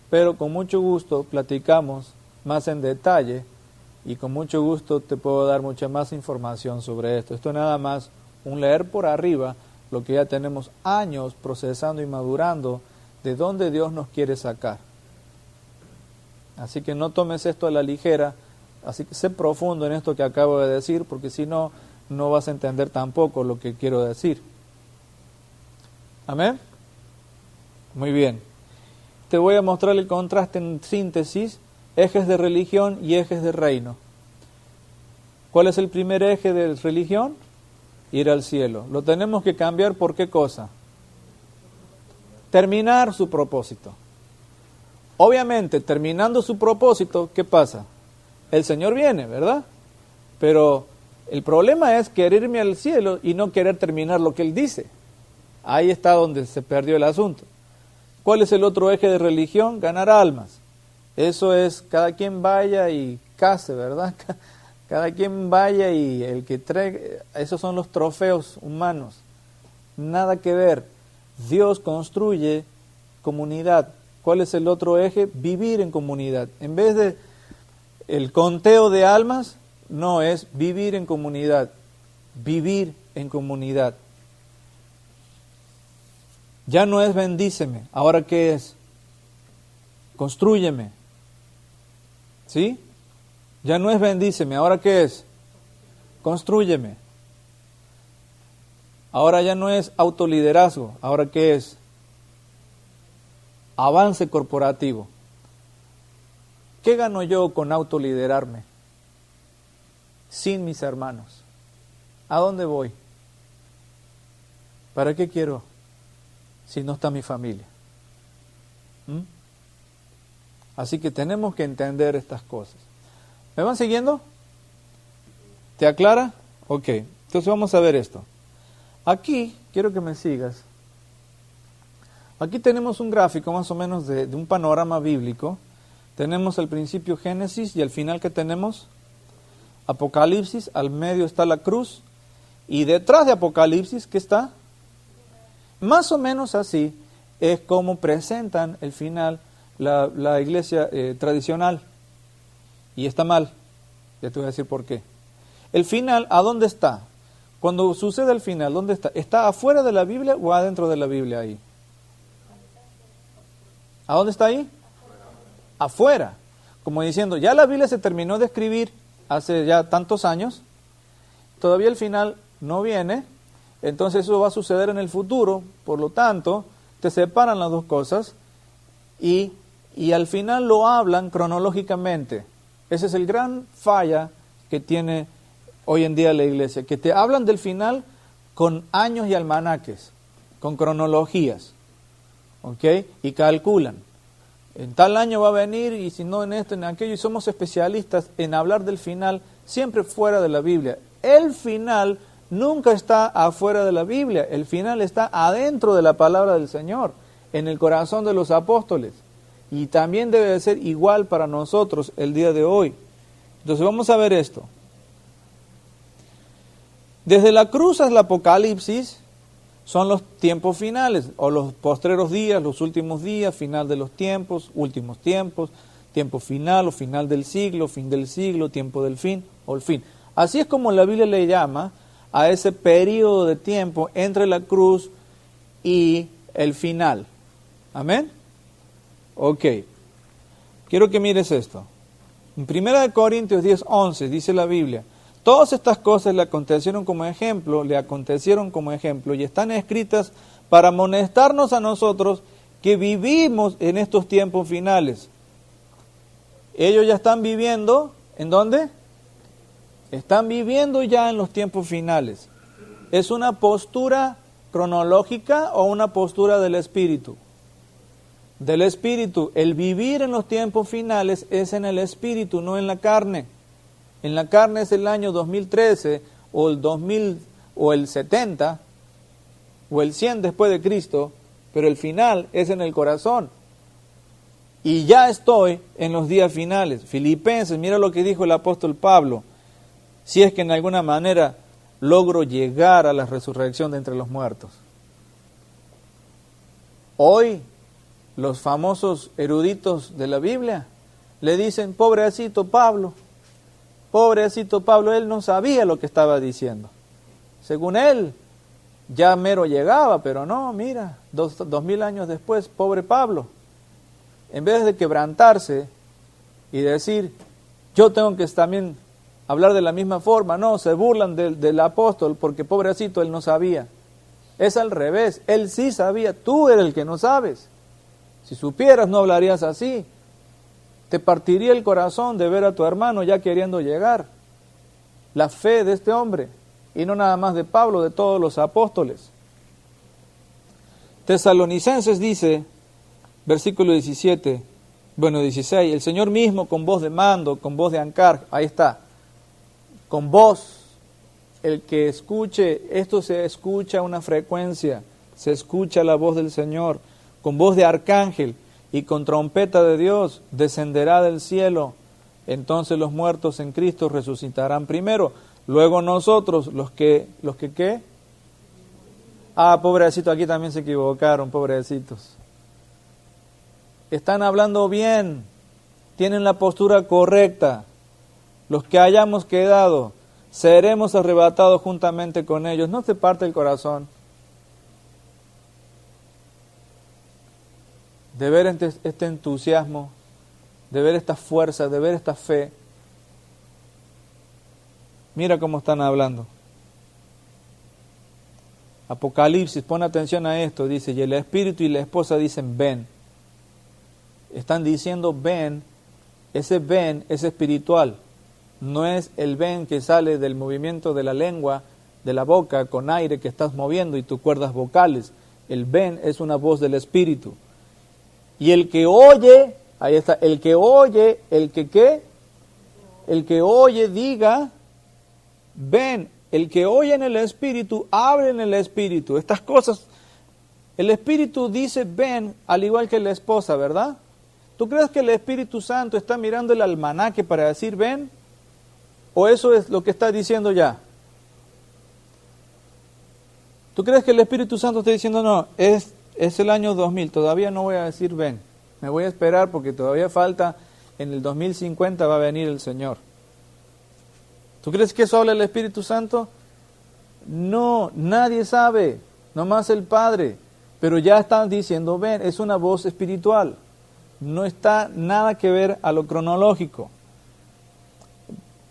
pero con mucho gusto platicamos más en detalle y con mucho gusto te puedo dar mucha más información sobre esto. Esto es nada más un leer por arriba lo que ya tenemos años procesando y madurando de dónde Dios nos quiere sacar. Así que no tomes esto a la ligera, así que sé profundo en esto que acabo de decir, porque si no, no vas a entender tampoco lo que quiero decir. ¿Amén? Muy bien. Te voy a mostrar el contraste en síntesis, ejes de religión y ejes de reino. ¿Cuál es el primer eje de religión? Ir al cielo. Lo tenemos que cambiar por ¿qué cosa? Terminar su propósito. Obviamente, terminando su propósito, ¿qué pasa? El Señor viene, ¿verdad? Pero el problema es querer irme al cielo y no querer terminar lo que Él dice. Ahí está donde se perdió el asunto. ¿Cuál es el otro eje de religión? Ganar almas. Eso es, cada quien vaya y case, ¿verdad? Cada quien vaya y el que trae, esos son los trofeos humanos. Nada que ver. Dios construye comunidad. ¿Cuál es el otro eje? Vivir en comunidad. En vez de el conteo de almas, no, es vivir en comunidad. Vivir en comunidad. Ya no es bendíceme. ¿Ahora qué es? Constrúyeme. ¿Sí? Ya no es bendíceme. ¿Ahora qué es? Constrúyeme. Ahora ya no es autoliderazgo. ¿Ahora qué es? Avance corporativo. ¿Qué gano yo con autoliderarme? Sin mis hermanos. ¿A dónde voy? ¿Para qué quiero? Si no está mi familia. Así que tenemos que entender estas cosas. ¿Me van siguiendo? ¿Te aclara? Ok, entonces vamos a ver esto. Aquí, quiero que me sigas. Aquí tenemos un gráfico más o menos de un panorama bíblico. Tenemos al principio Génesis y al final ¿qué tenemos? Apocalipsis, al medio está la cruz y detrás de Apocalipsis ¿qué está? Más o menos así es como presentan el final la iglesia tradicional. Y está mal. Ya te voy a decir por qué. El final, ¿a dónde está? Cuando sucede el final, ¿dónde está? ¿Está afuera de la Biblia o adentro de la Biblia ahí? ¿A dónde está ahí? Afuera. Como diciendo, ya la Biblia se terminó de escribir hace ya tantos años. Todavía el final no viene. Entonces eso va a suceder en el futuro, por lo tanto, te separan las dos cosas y al final lo hablan cronológicamente. Ese es el gran falla que tiene hoy en día la iglesia, que te hablan del final con años y almanaques, con cronologías, ¿ok? Y calculan. En tal año va a venir y si no en esto, en aquello, y somos especialistas en hablar del final siempre fuera de la Biblia. El final nunca está afuera de la Biblia, el final está adentro de la palabra del Señor, en el corazón de los apóstoles. Y también debe de ser igual para nosotros el día de hoy. Entonces vamos a ver esto. Desde la cruz hasta el Apocalipsis son los tiempos finales, o los postreros días, los últimos días, final de los tiempos, últimos tiempos, tiempo final o final del siglo, fin del siglo, tiempo del fin o el fin. Así es como la Biblia le llama a ese periodo de tiempo entre la cruz y el final. ¿Amén? Ok. Quiero que mires esto. En 1 Corintios 10:11 dice la Biblia, todas estas cosas le acontecieron como ejemplo y están escritas para amonestarnos a nosotros que vivimos en estos tiempos finales. Ellos ya están viviendo, ¿en dónde? Están viviendo ya en los tiempos finales. ¿Es una postura cronológica o una postura del Espíritu? Del Espíritu. El vivir en los tiempos finales es en el Espíritu, no en la carne. En la carne es el año 2013 o el 2000 o el 70 o el 100 después de Cristo, pero el final es en el corazón. Y ya estoy en los días finales. Filipenses, mira lo que dijo el apóstol Pablo. Si es que en alguna manera logro llegar a la resurrección de entre los muertos. Hoy, los famosos eruditos de la Biblia le dicen, pobrecito Pablo, él no sabía lo que estaba diciendo. Según él, ya mero llegaba, pero no, mira, 2000 años después, pobre Pablo, en vez de quebrantarse y decir, yo tengo que también hablar de la misma forma, no, se burlan del apóstol porque pobrecito él no sabía. Es al revés, él sí sabía, tú eres el que no sabes. Si supieras no hablarías así. Te partiría el corazón de ver a tu hermano ya queriendo llegar. La fe de este hombre, y no nada más de Pablo, de todos los apóstoles. Tesalonicenses dice, versículo 16, el Señor mismo con voz de mando, con voz de ancar, ahí está, con voz. El que escuche, esto se escucha a una frecuencia, se escucha la voz del Señor, con voz de arcángel y con trompeta de Dios, descenderá del cielo. Entonces los muertos en Cristo resucitarán primero, luego nosotros, los que ¿qué? Pobrecito, aquí también se equivocaron, pobrecitos. Están hablando bien, tienen la postura correcta. Los que hayamos quedado, seremos arrebatados juntamente con ellos. No se parte el corazón de ver este entusiasmo, de ver esta fuerza, de ver esta fe. Mira cómo están hablando. Apocalipsis, pon atención a esto, dice, y el espíritu y la esposa dicen ven. Están diciendo ven, ese ven es espiritual. No es el ven que sale del movimiento de la lengua, de la boca, con aire que estás moviendo y tus cuerdas vocales. El ven es una voz del Espíritu. Y el que oye, ahí está, el que oye, el que ¿qué? El que oye diga, ven. El que oye en el Espíritu, hable en el Espíritu. Estas cosas, el Espíritu dice ven, al igual que la esposa, ¿verdad? ¿Tú crees que el Espíritu Santo está mirando el almanaque para decir ven? ¿O eso es lo que está diciendo ya? ¿Tú crees que el Espíritu Santo está diciendo no, es el año 2000, todavía no voy a decir ven, me voy a esperar porque todavía falta, en el 2050 va a venir el Señor? ¿Tú crees que eso habla el Espíritu Santo? No, nadie sabe, nomás el Padre, pero ya están diciendo ven, es una voz espiritual, no está nada que ver a lo cronológico.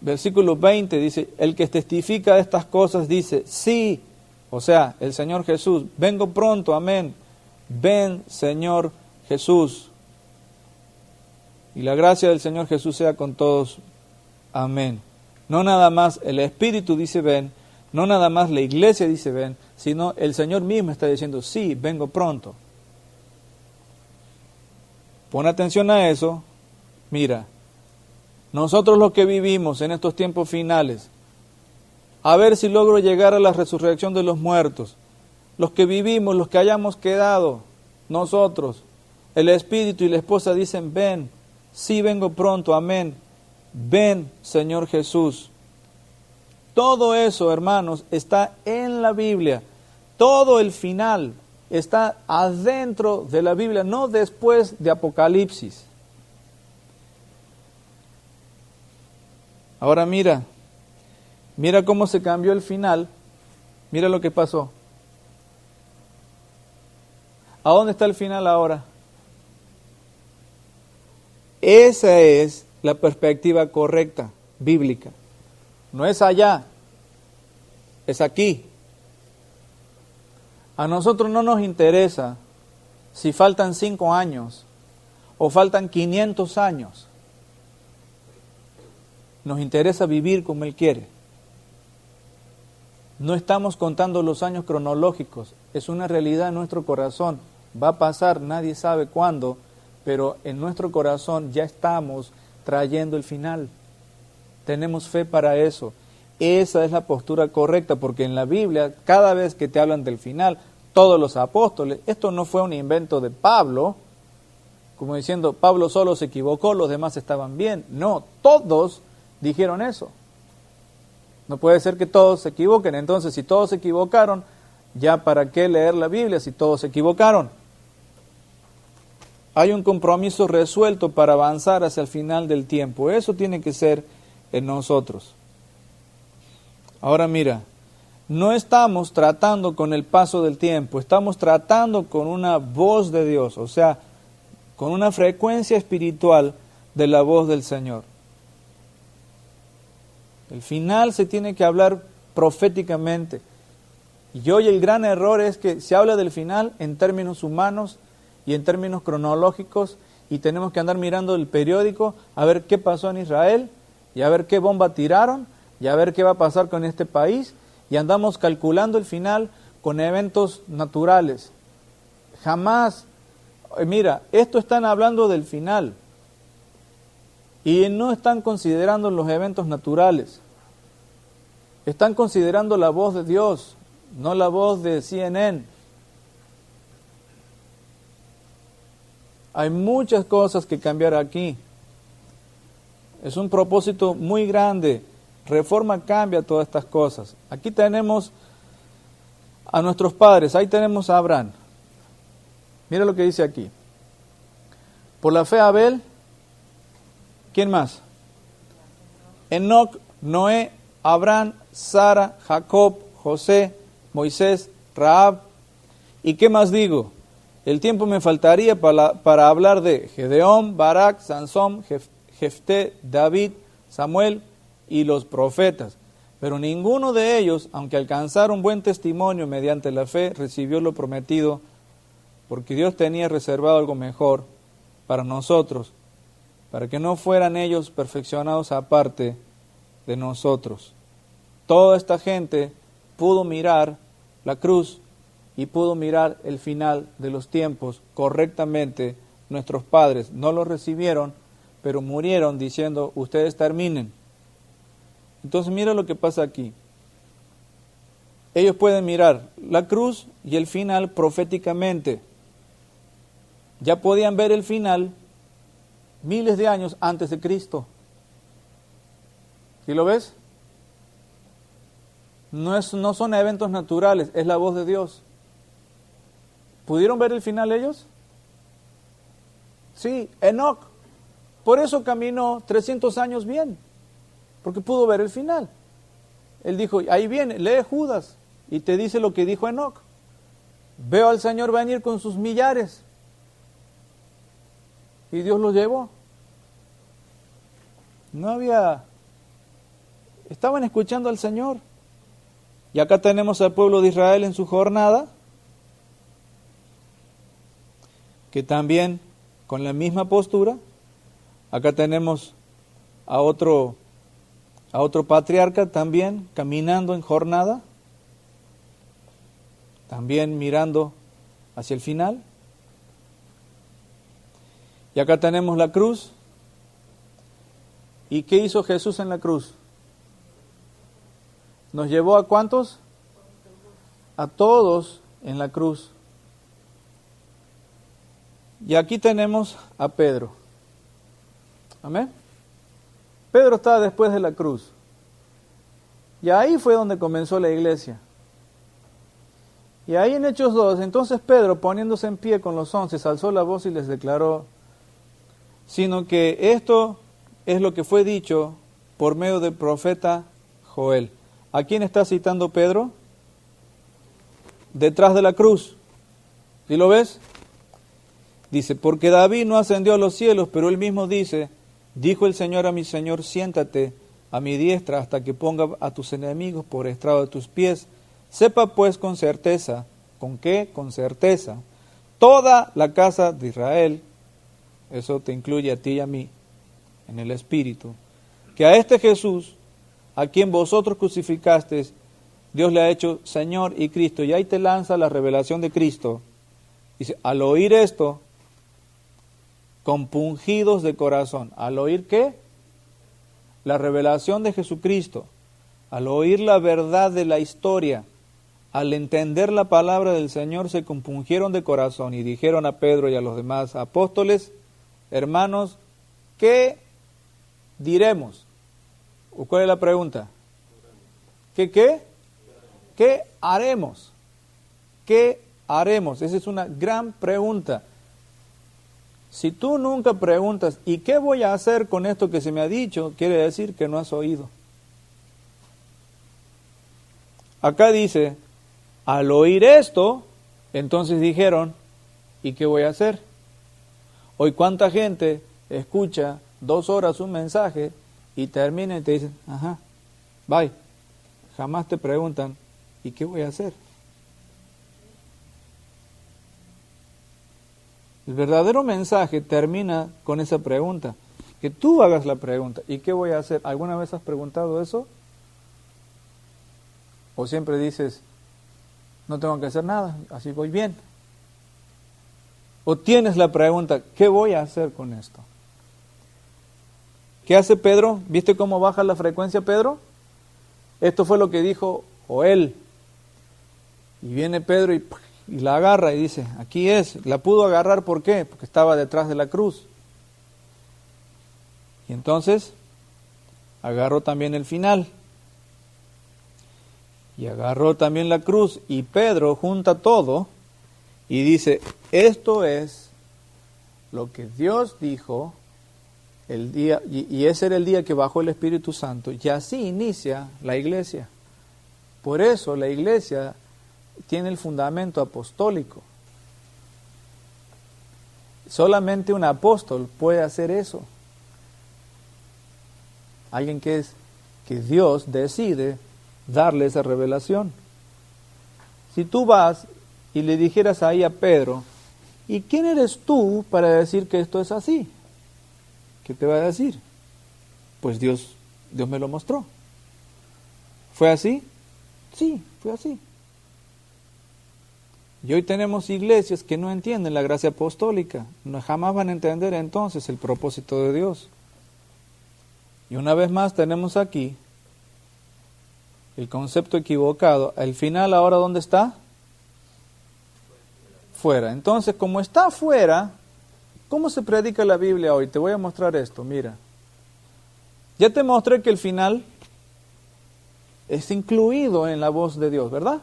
Versículo 20 dice, el que testifica de estas cosas dice, sí, o sea, el Señor Jesús, vengo pronto, amén, ven Señor Jesús. Y la gracia del Señor Jesús sea con todos, amén. No nada más el Espíritu dice ven, no nada más la iglesia dice ven, sino el Señor mismo está diciendo, sí, vengo pronto. Pon atención a eso, mira. Nosotros los que vivimos en estos tiempos finales, a ver si logro llegar a la resurrección de los muertos, los que vivimos, los que hayamos quedado, nosotros, el Espíritu y la esposa dicen, ven, sí vengo pronto, amén, ven Señor Jesús. Todo eso, hermanos, está en la Biblia, todo el final está adentro de la Biblia, no después de Apocalipsis. Ahora mira cómo se cambió el final, mira lo que pasó. ¿A dónde está el final ahora? Esa es la perspectiva correcta, bíblica. No es allá, es aquí. A nosotros no nos interesa si faltan 5 años o faltan 500 años. Nos interesa vivir como Él quiere. No estamos contando los años cronológicos, es una realidad en nuestro corazón. Va a pasar, nadie sabe cuándo, pero en nuestro corazón ya estamos trayendo el final. Tenemos fe para eso. Esa es la postura correcta, porque en la Biblia, cada vez que te hablan del final, todos los apóstoles, esto no fue un invento de Pablo, como diciendo, Pablo solo se equivocó, los demás estaban bien. No, todos dijeron eso. No puede ser que todos se equivoquen. Entonces, si todos se equivocaron, ya para qué leer la Biblia si todos se equivocaron. Hay un compromiso resuelto para avanzar hacia el final del tiempo. Eso tiene que ser en nosotros. Ahora mira, no estamos tratando con el paso del tiempo, estamos tratando con una voz de Dios, o sea, con una frecuencia espiritual de la voz del Señor. El final se tiene que hablar proféticamente. Y hoy el gran error es que se habla del final en términos humanos y en términos cronológicos, y tenemos que andar mirando el periódico a ver qué pasó en Israel, y a ver qué bomba tiraron, y a ver qué va a pasar con este país, y andamos calculando el final con eventos naturales. Jamás, mira, esto están hablando del final, y no están considerando los eventos naturales. Están considerando la voz de Dios, no la voz de CNN. Hay muchas cosas que cambiar aquí. Es un propósito muy grande. Reforma cambia todas estas cosas. Aquí tenemos a nuestros padres, ahí tenemos a Abraham. Mira lo que dice aquí. Por la fe Abel, ¿quién más? Enoc, Noé, Abraham, Sara, Jacob, José, Moisés, Rahab. ¿Y qué más digo? El tiempo me faltaría para hablar de Gedeón, Barak, Sansón, Jefté, David, Samuel y los profetas. Pero ninguno de ellos, aunque alcanzaron buen testimonio mediante la fe, recibió lo prometido, porque Dios tenía reservado algo mejor para nosotros, para que no fueran ellos perfeccionados aparte de nosotros. Toda esta gente pudo mirar la cruz y pudo mirar el final de los tiempos correctamente. Nuestros padres no lo recibieron, pero murieron diciendo, ustedes terminen. Entonces mira lo que pasa aquí. Ellos pueden mirar la cruz y el final proféticamente. Ya podían ver el final miles de años antes de Cristo. ¿Sí lo ves? No son eventos naturales, es la voz de Dios. ¿Pudieron ver el final ellos? Sí, Enoc. Por eso caminó 300 años bien, porque pudo ver el final. Él dijo, ahí viene, lee Judas y te dice lo que dijo Enoc. Veo al Señor venir con sus millares. Y Dios lo llevó. Estaban escuchando al Señor. Y acá tenemos al pueblo de Israel en su jornada, que también con la misma postura. Acá tenemos a otro patriarca también caminando en jornada, también mirando hacia el final. Y acá tenemos la cruz. ¿Y qué hizo Jesús en la cruz? ¿Nos llevó a cuántos? A todos en la cruz. Y aquí tenemos a Pedro. Amén. Pedro estaba después de la cruz. Y ahí fue donde comenzó la iglesia. Y ahí en Hechos 2, entonces Pedro, poniéndose en pie con los 11, alzó la voz y les declaró, sino que esto es lo que fue dicho por medio del profeta Joel. ¿A quién está citando Pedro? Detrás de la cruz. ¿Sí lo ves? Dice, porque David no ascendió a los cielos, pero él mismo dice, dijo el Señor a mi Señor, siéntate a mi diestra hasta que ponga a tus enemigos por estrado de tus pies. Sepa pues con certeza, ¿con qué? Con certeza, toda la casa de Israel, eso te incluye a ti y a mí, en el Espíritu, que a este Jesús, a quien vosotros crucificasteis, Dios le ha hecho Señor y Cristo. Y ahí te lanza la revelación de Cristo. Dice, al oír esto, compungidos de corazón. ¿Al oír qué? La revelación de Jesucristo. Al oír la verdad de la historia, al entender la palabra del Señor, se compungieron de corazón y dijeron a Pedro y a los demás apóstoles, hermanos, ¿qué diremos? ¿Cuál es la pregunta? ¿Qué haremos? ¿Qué haremos? Esa es una gran pregunta. Si tú nunca preguntas, ¿y qué voy a hacer con esto que se me ha dicho? Quiere decir que no has oído. acá dice, al oír esto, entonces dijeron, ¿y qué voy a hacer? Hoy cuánta gente escucha 2 horas un mensaje y termina y te dicen, ajá, bye. Jamás te preguntan, ¿y qué voy a hacer? El verdadero mensaje termina con esa pregunta. Que tú hagas la pregunta, ¿y qué voy a hacer? ¿Alguna vez has preguntado eso? ¿O siempre dices, no tengo que hacer nada, así voy bien? ¿O tienes la pregunta, ¿qué voy a hacer con esto? ¿Qué hace Pedro? ¿Viste cómo baja la frecuencia Pedro? Esto fue lo que dijo Joel. Y viene Pedro y la agarra y dice, aquí es. La pudo agarrar, ¿por qué? Porque estaba detrás de la cruz. Y entonces agarró también el final. Y agarró también la cruz. Y Pedro junta todo y dice, esto es lo que Dios dijo el día, y ese era el día que bajó el Espíritu Santo. Y así inicia la iglesia. Por eso la iglesia tiene el fundamento apostólico. Solamente un apóstol puede hacer eso. Alguien que Dios decide darle esa revelación. Si tú vas y le dijeras ahí a Pedro, ¿y quién eres tú para decir que esto es así? ¿Qué te va a decir? Pues Dios me lo mostró. ¿Fue así? Sí, fue así. Y hoy tenemos iglesias que no entienden la gracia apostólica. Jamás van a entender entonces el propósito de Dios. Y una vez más tenemos aquí el concepto equivocado. Al final, ¿ahora dónde está? Fuera. Entonces, como está fuera, ¿cómo se predica la Biblia hoy? Te voy a mostrar esto, mira. Ya te mostré que el final es incluido en la voz de Dios, ¿verdad?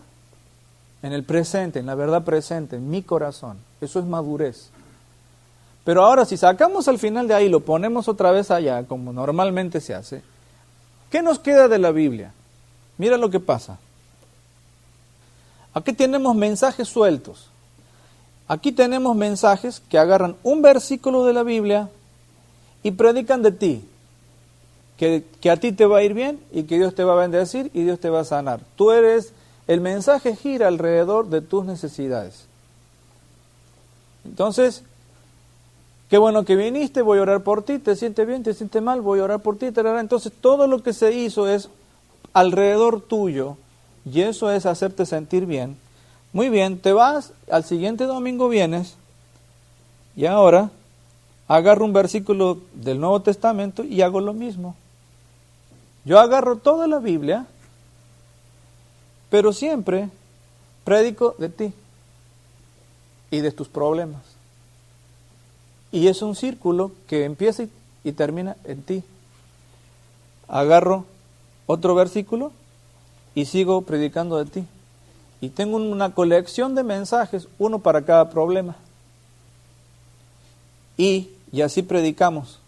En el presente, en la verdad presente, en mi corazón. Eso es madurez. Pero ahora, si sacamos al final de ahí, lo ponemos otra vez allá, como normalmente se hace, ¿qué nos queda de la Biblia? Mira lo que pasa. Aquí tenemos mensajes sueltos. Aquí tenemos mensajes que agarran un versículo de la Biblia y predican de ti. Que a ti te va a ir bien y que Dios te va a bendecir y Dios te va a sanar. El mensaje gira alrededor de tus necesidades. Entonces, qué bueno que viniste, voy a orar por ti, te sientes bien, te sientes mal, voy a orar por ti, entonces todo lo que se hizo es alrededor tuyo y eso es hacerte sentir bien. Muy bien, te vas, al siguiente domingo vienes y ahora agarro un versículo del Nuevo Testamento y hago lo mismo. Yo agarro toda la Biblia, pero siempre predico de ti y de tus problemas. Y es un círculo que empieza y termina en ti. Agarro otro versículo y sigo predicando de ti. Y tengo una colección de mensajes, uno para cada problema. Y así predicamos.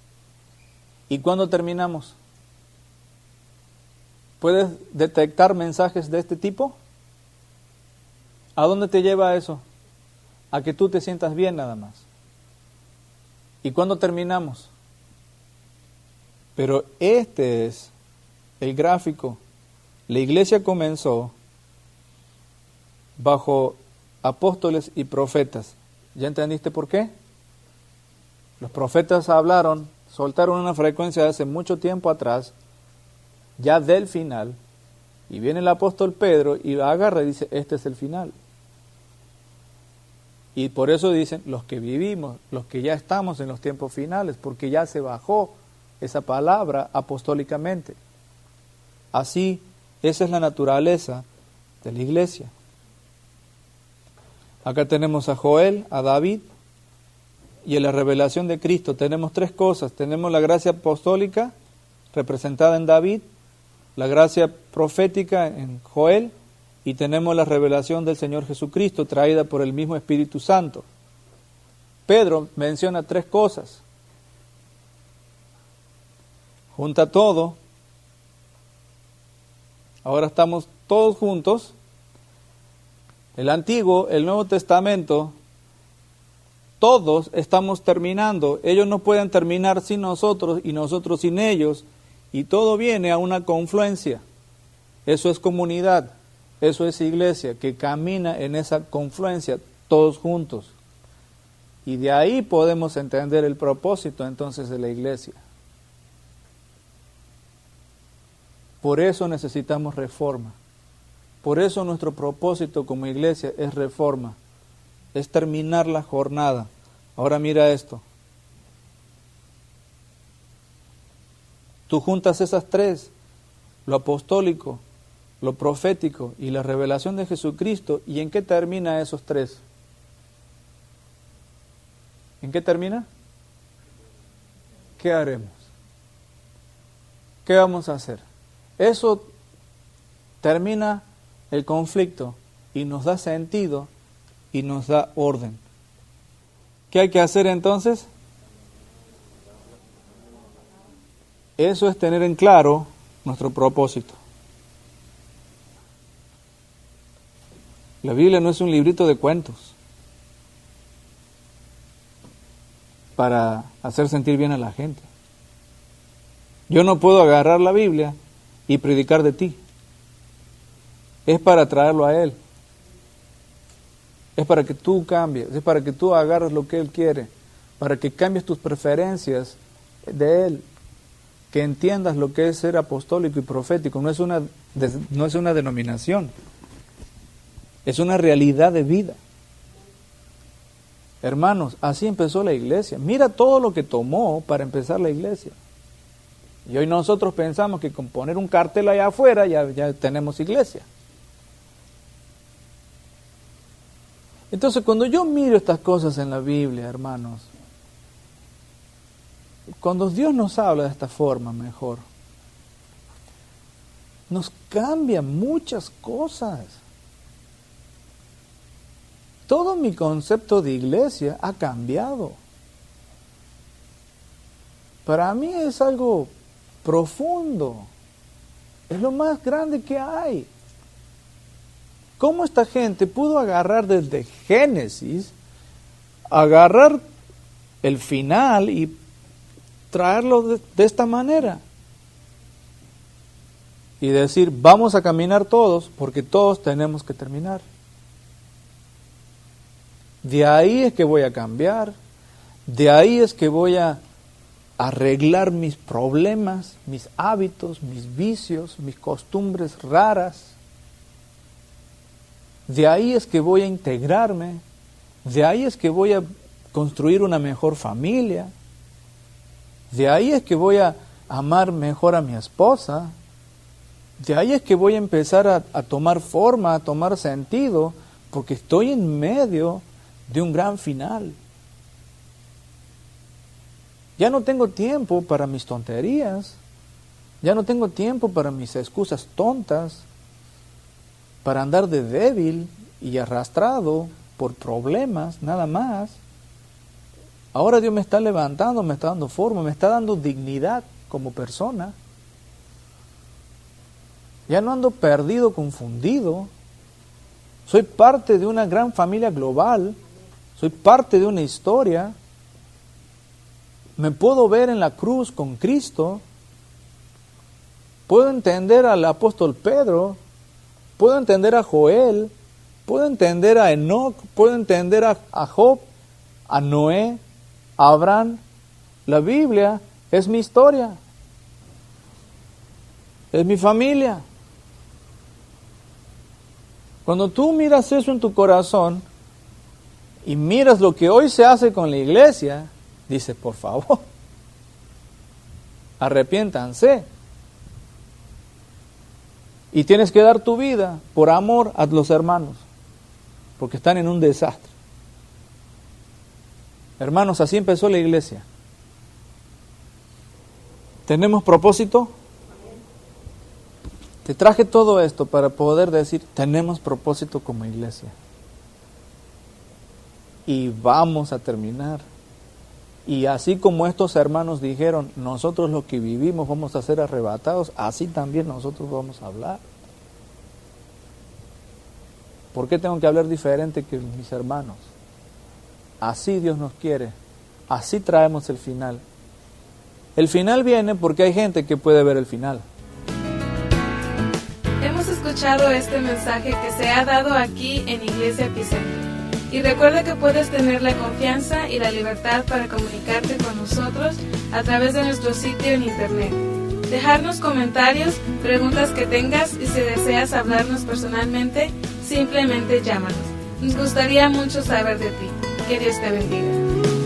¿Y cuándo terminamos? ¿Puedes detectar mensajes de este tipo? ¿A dónde te lleva eso? A que tú te sientas bien nada más. ¿Y cuándo terminamos? Pero este es el gráfico. La iglesia comenzó bajo apóstoles y profetas. ¿Ya entendiste por qué? Los profetas hablaron, soltaron una frecuencia de hace mucho tiempo atrás, ya del final, y viene el apóstol Pedro y agarra y dice, este es el final. Y por eso dicen, los que vivimos, los que ya estamos en los tiempos finales, porque ya se bajó esa palabra apostólicamente. Así, esa es la naturaleza de la iglesia. Acá tenemos a Joel, a David, y en la revelación de Cristo tenemos 3 cosas. Tenemos la gracia apostólica, representada en David, la gracia profética en Joel, y tenemos la revelación del Señor Jesucristo, traída por el mismo Espíritu Santo. Pedro menciona 3 cosas. Junta todo. Ahora estamos todos juntos. El Antiguo, el Nuevo Testamento, todos estamos terminando. Ellos no pueden terminar sin nosotros y nosotros sin ellos. Y todo viene a una confluencia. Eso es comunidad, eso es iglesia, que camina en esa confluencia todos juntos. Y de ahí podemos entender el propósito entonces de la iglesia. Por eso necesitamos reforma. Por eso nuestro propósito como iglesia es reforma. Es terminar la jornada. Ahora mira esto. Tú juntas esas tres, lo apostólico, lo profético y la revelación de Jesucristo. ¿Y en qué termina esos tres? ¿En qué termina? ¿Qué haremos? ¿Qué vamos a hacer? Eso termina el conflicto y nos da sentido y nos da orden. ¿Qué hay que hacer entonces? Eso es tener en claro nuestro propósito. La Biblia no es un librito de cuentos para hacer sentir bien a la gente. Yo no puedo agarrar la Biblia y predicar de ti. Es para traerlo a Él. Es para que tú cambies, es para que tú agarres lo que Él quiere, para que cambies tus preferencias de Él, que entiendas lo que es ser apostólico y profético. No es una denominación, es una realidad de vida. Hermanos, así empezó la iglesia. Mira todo lo que tomó para empezar la iglesia. Y hoy nosotros pensamos que con poner un cartel allá afuera ya tenemos iglesia. Entonces, cuando yo miro estas cosas en la Biblia, hermanos, cuando Dios nos habla de esta forma mejor, nos cambia muchas cosas. Todo mi concepto de iglesia ha cambiado. Para mí es algo profundo. Es lo más grande que hay. ¿Cómo esta gente pudo agarrar desde Génesis, agarrar el final y traerlo de esta manera? Y decir, vamos a caminar todos, porque todos tenemos que terminar. De ahí es que voy a cambiar, de ahí es que voy a arreglar mis problemas, mis hábitos, mis vicios, mis costumbres raras. De ahí es que voy a integrarme, de ahí es que voy a construir una mejor familia, de ahí es que voy a amar mejor a mi esposa, de ahí es que voy a empezar a tomar forma, a tomar sentido, porque estoy en medio de un gran final. Ya no tengo tiempo para mis tonterías, ya no tengo tiempo para mis excusas tontas, para andar de débil y arrastrado por problemas, nada más. Ahora Dios me está levantando, me está dando forma, me está dando dignidad como persona. Ya no ando perdido, confundido. Soy parte de una gran familia global. Soy parte de una historia. Me puedo ver en la cruz con Cristo. Puedo entender al apóstol Pedro. Puedo entender a Joel, puedo entender a Enoc, puedo entender a Job, a Noé, a Abraham. La Biblia es mi historia, es mi familia. Cuando tú miras eso en tu corazón y miras lo que hoy se hace con la iglesia, dices, por favor, arrepiéntanse. Y tienes que dar tu vida por amor a los hermanos, porque están en un desastre. Hermanos, así empezó la iglesia. ¿Tenemos propósito? Te traje todo esto para poder decir, tenemos propósito como iglesia. Y vamos a terminar. Y así como estos hermanos dijeron, nosotros los que vivimos vamos a ser arrebatados, así también nosotros vamos a hablar. ¿Por qué tengo que hablar diferente que mis hermanos? Así Dios nos quiere. Así traemos el final. El final viene porque hay gente que puede ver el final. Hemos escuchado este mensaje que se ha dado aquí en Iglesia Epicentro. Y recuerda que puedes tener la confianza y la libertad para comunicarte con nosotros a través de nuestro sitio en internet. Dejarnos comentarios, preguntas que tengas y si deseas hablarnos personalmente, simplemente llámanos. Nos gustaría mucho saber de ti. Que Dios te bendiga.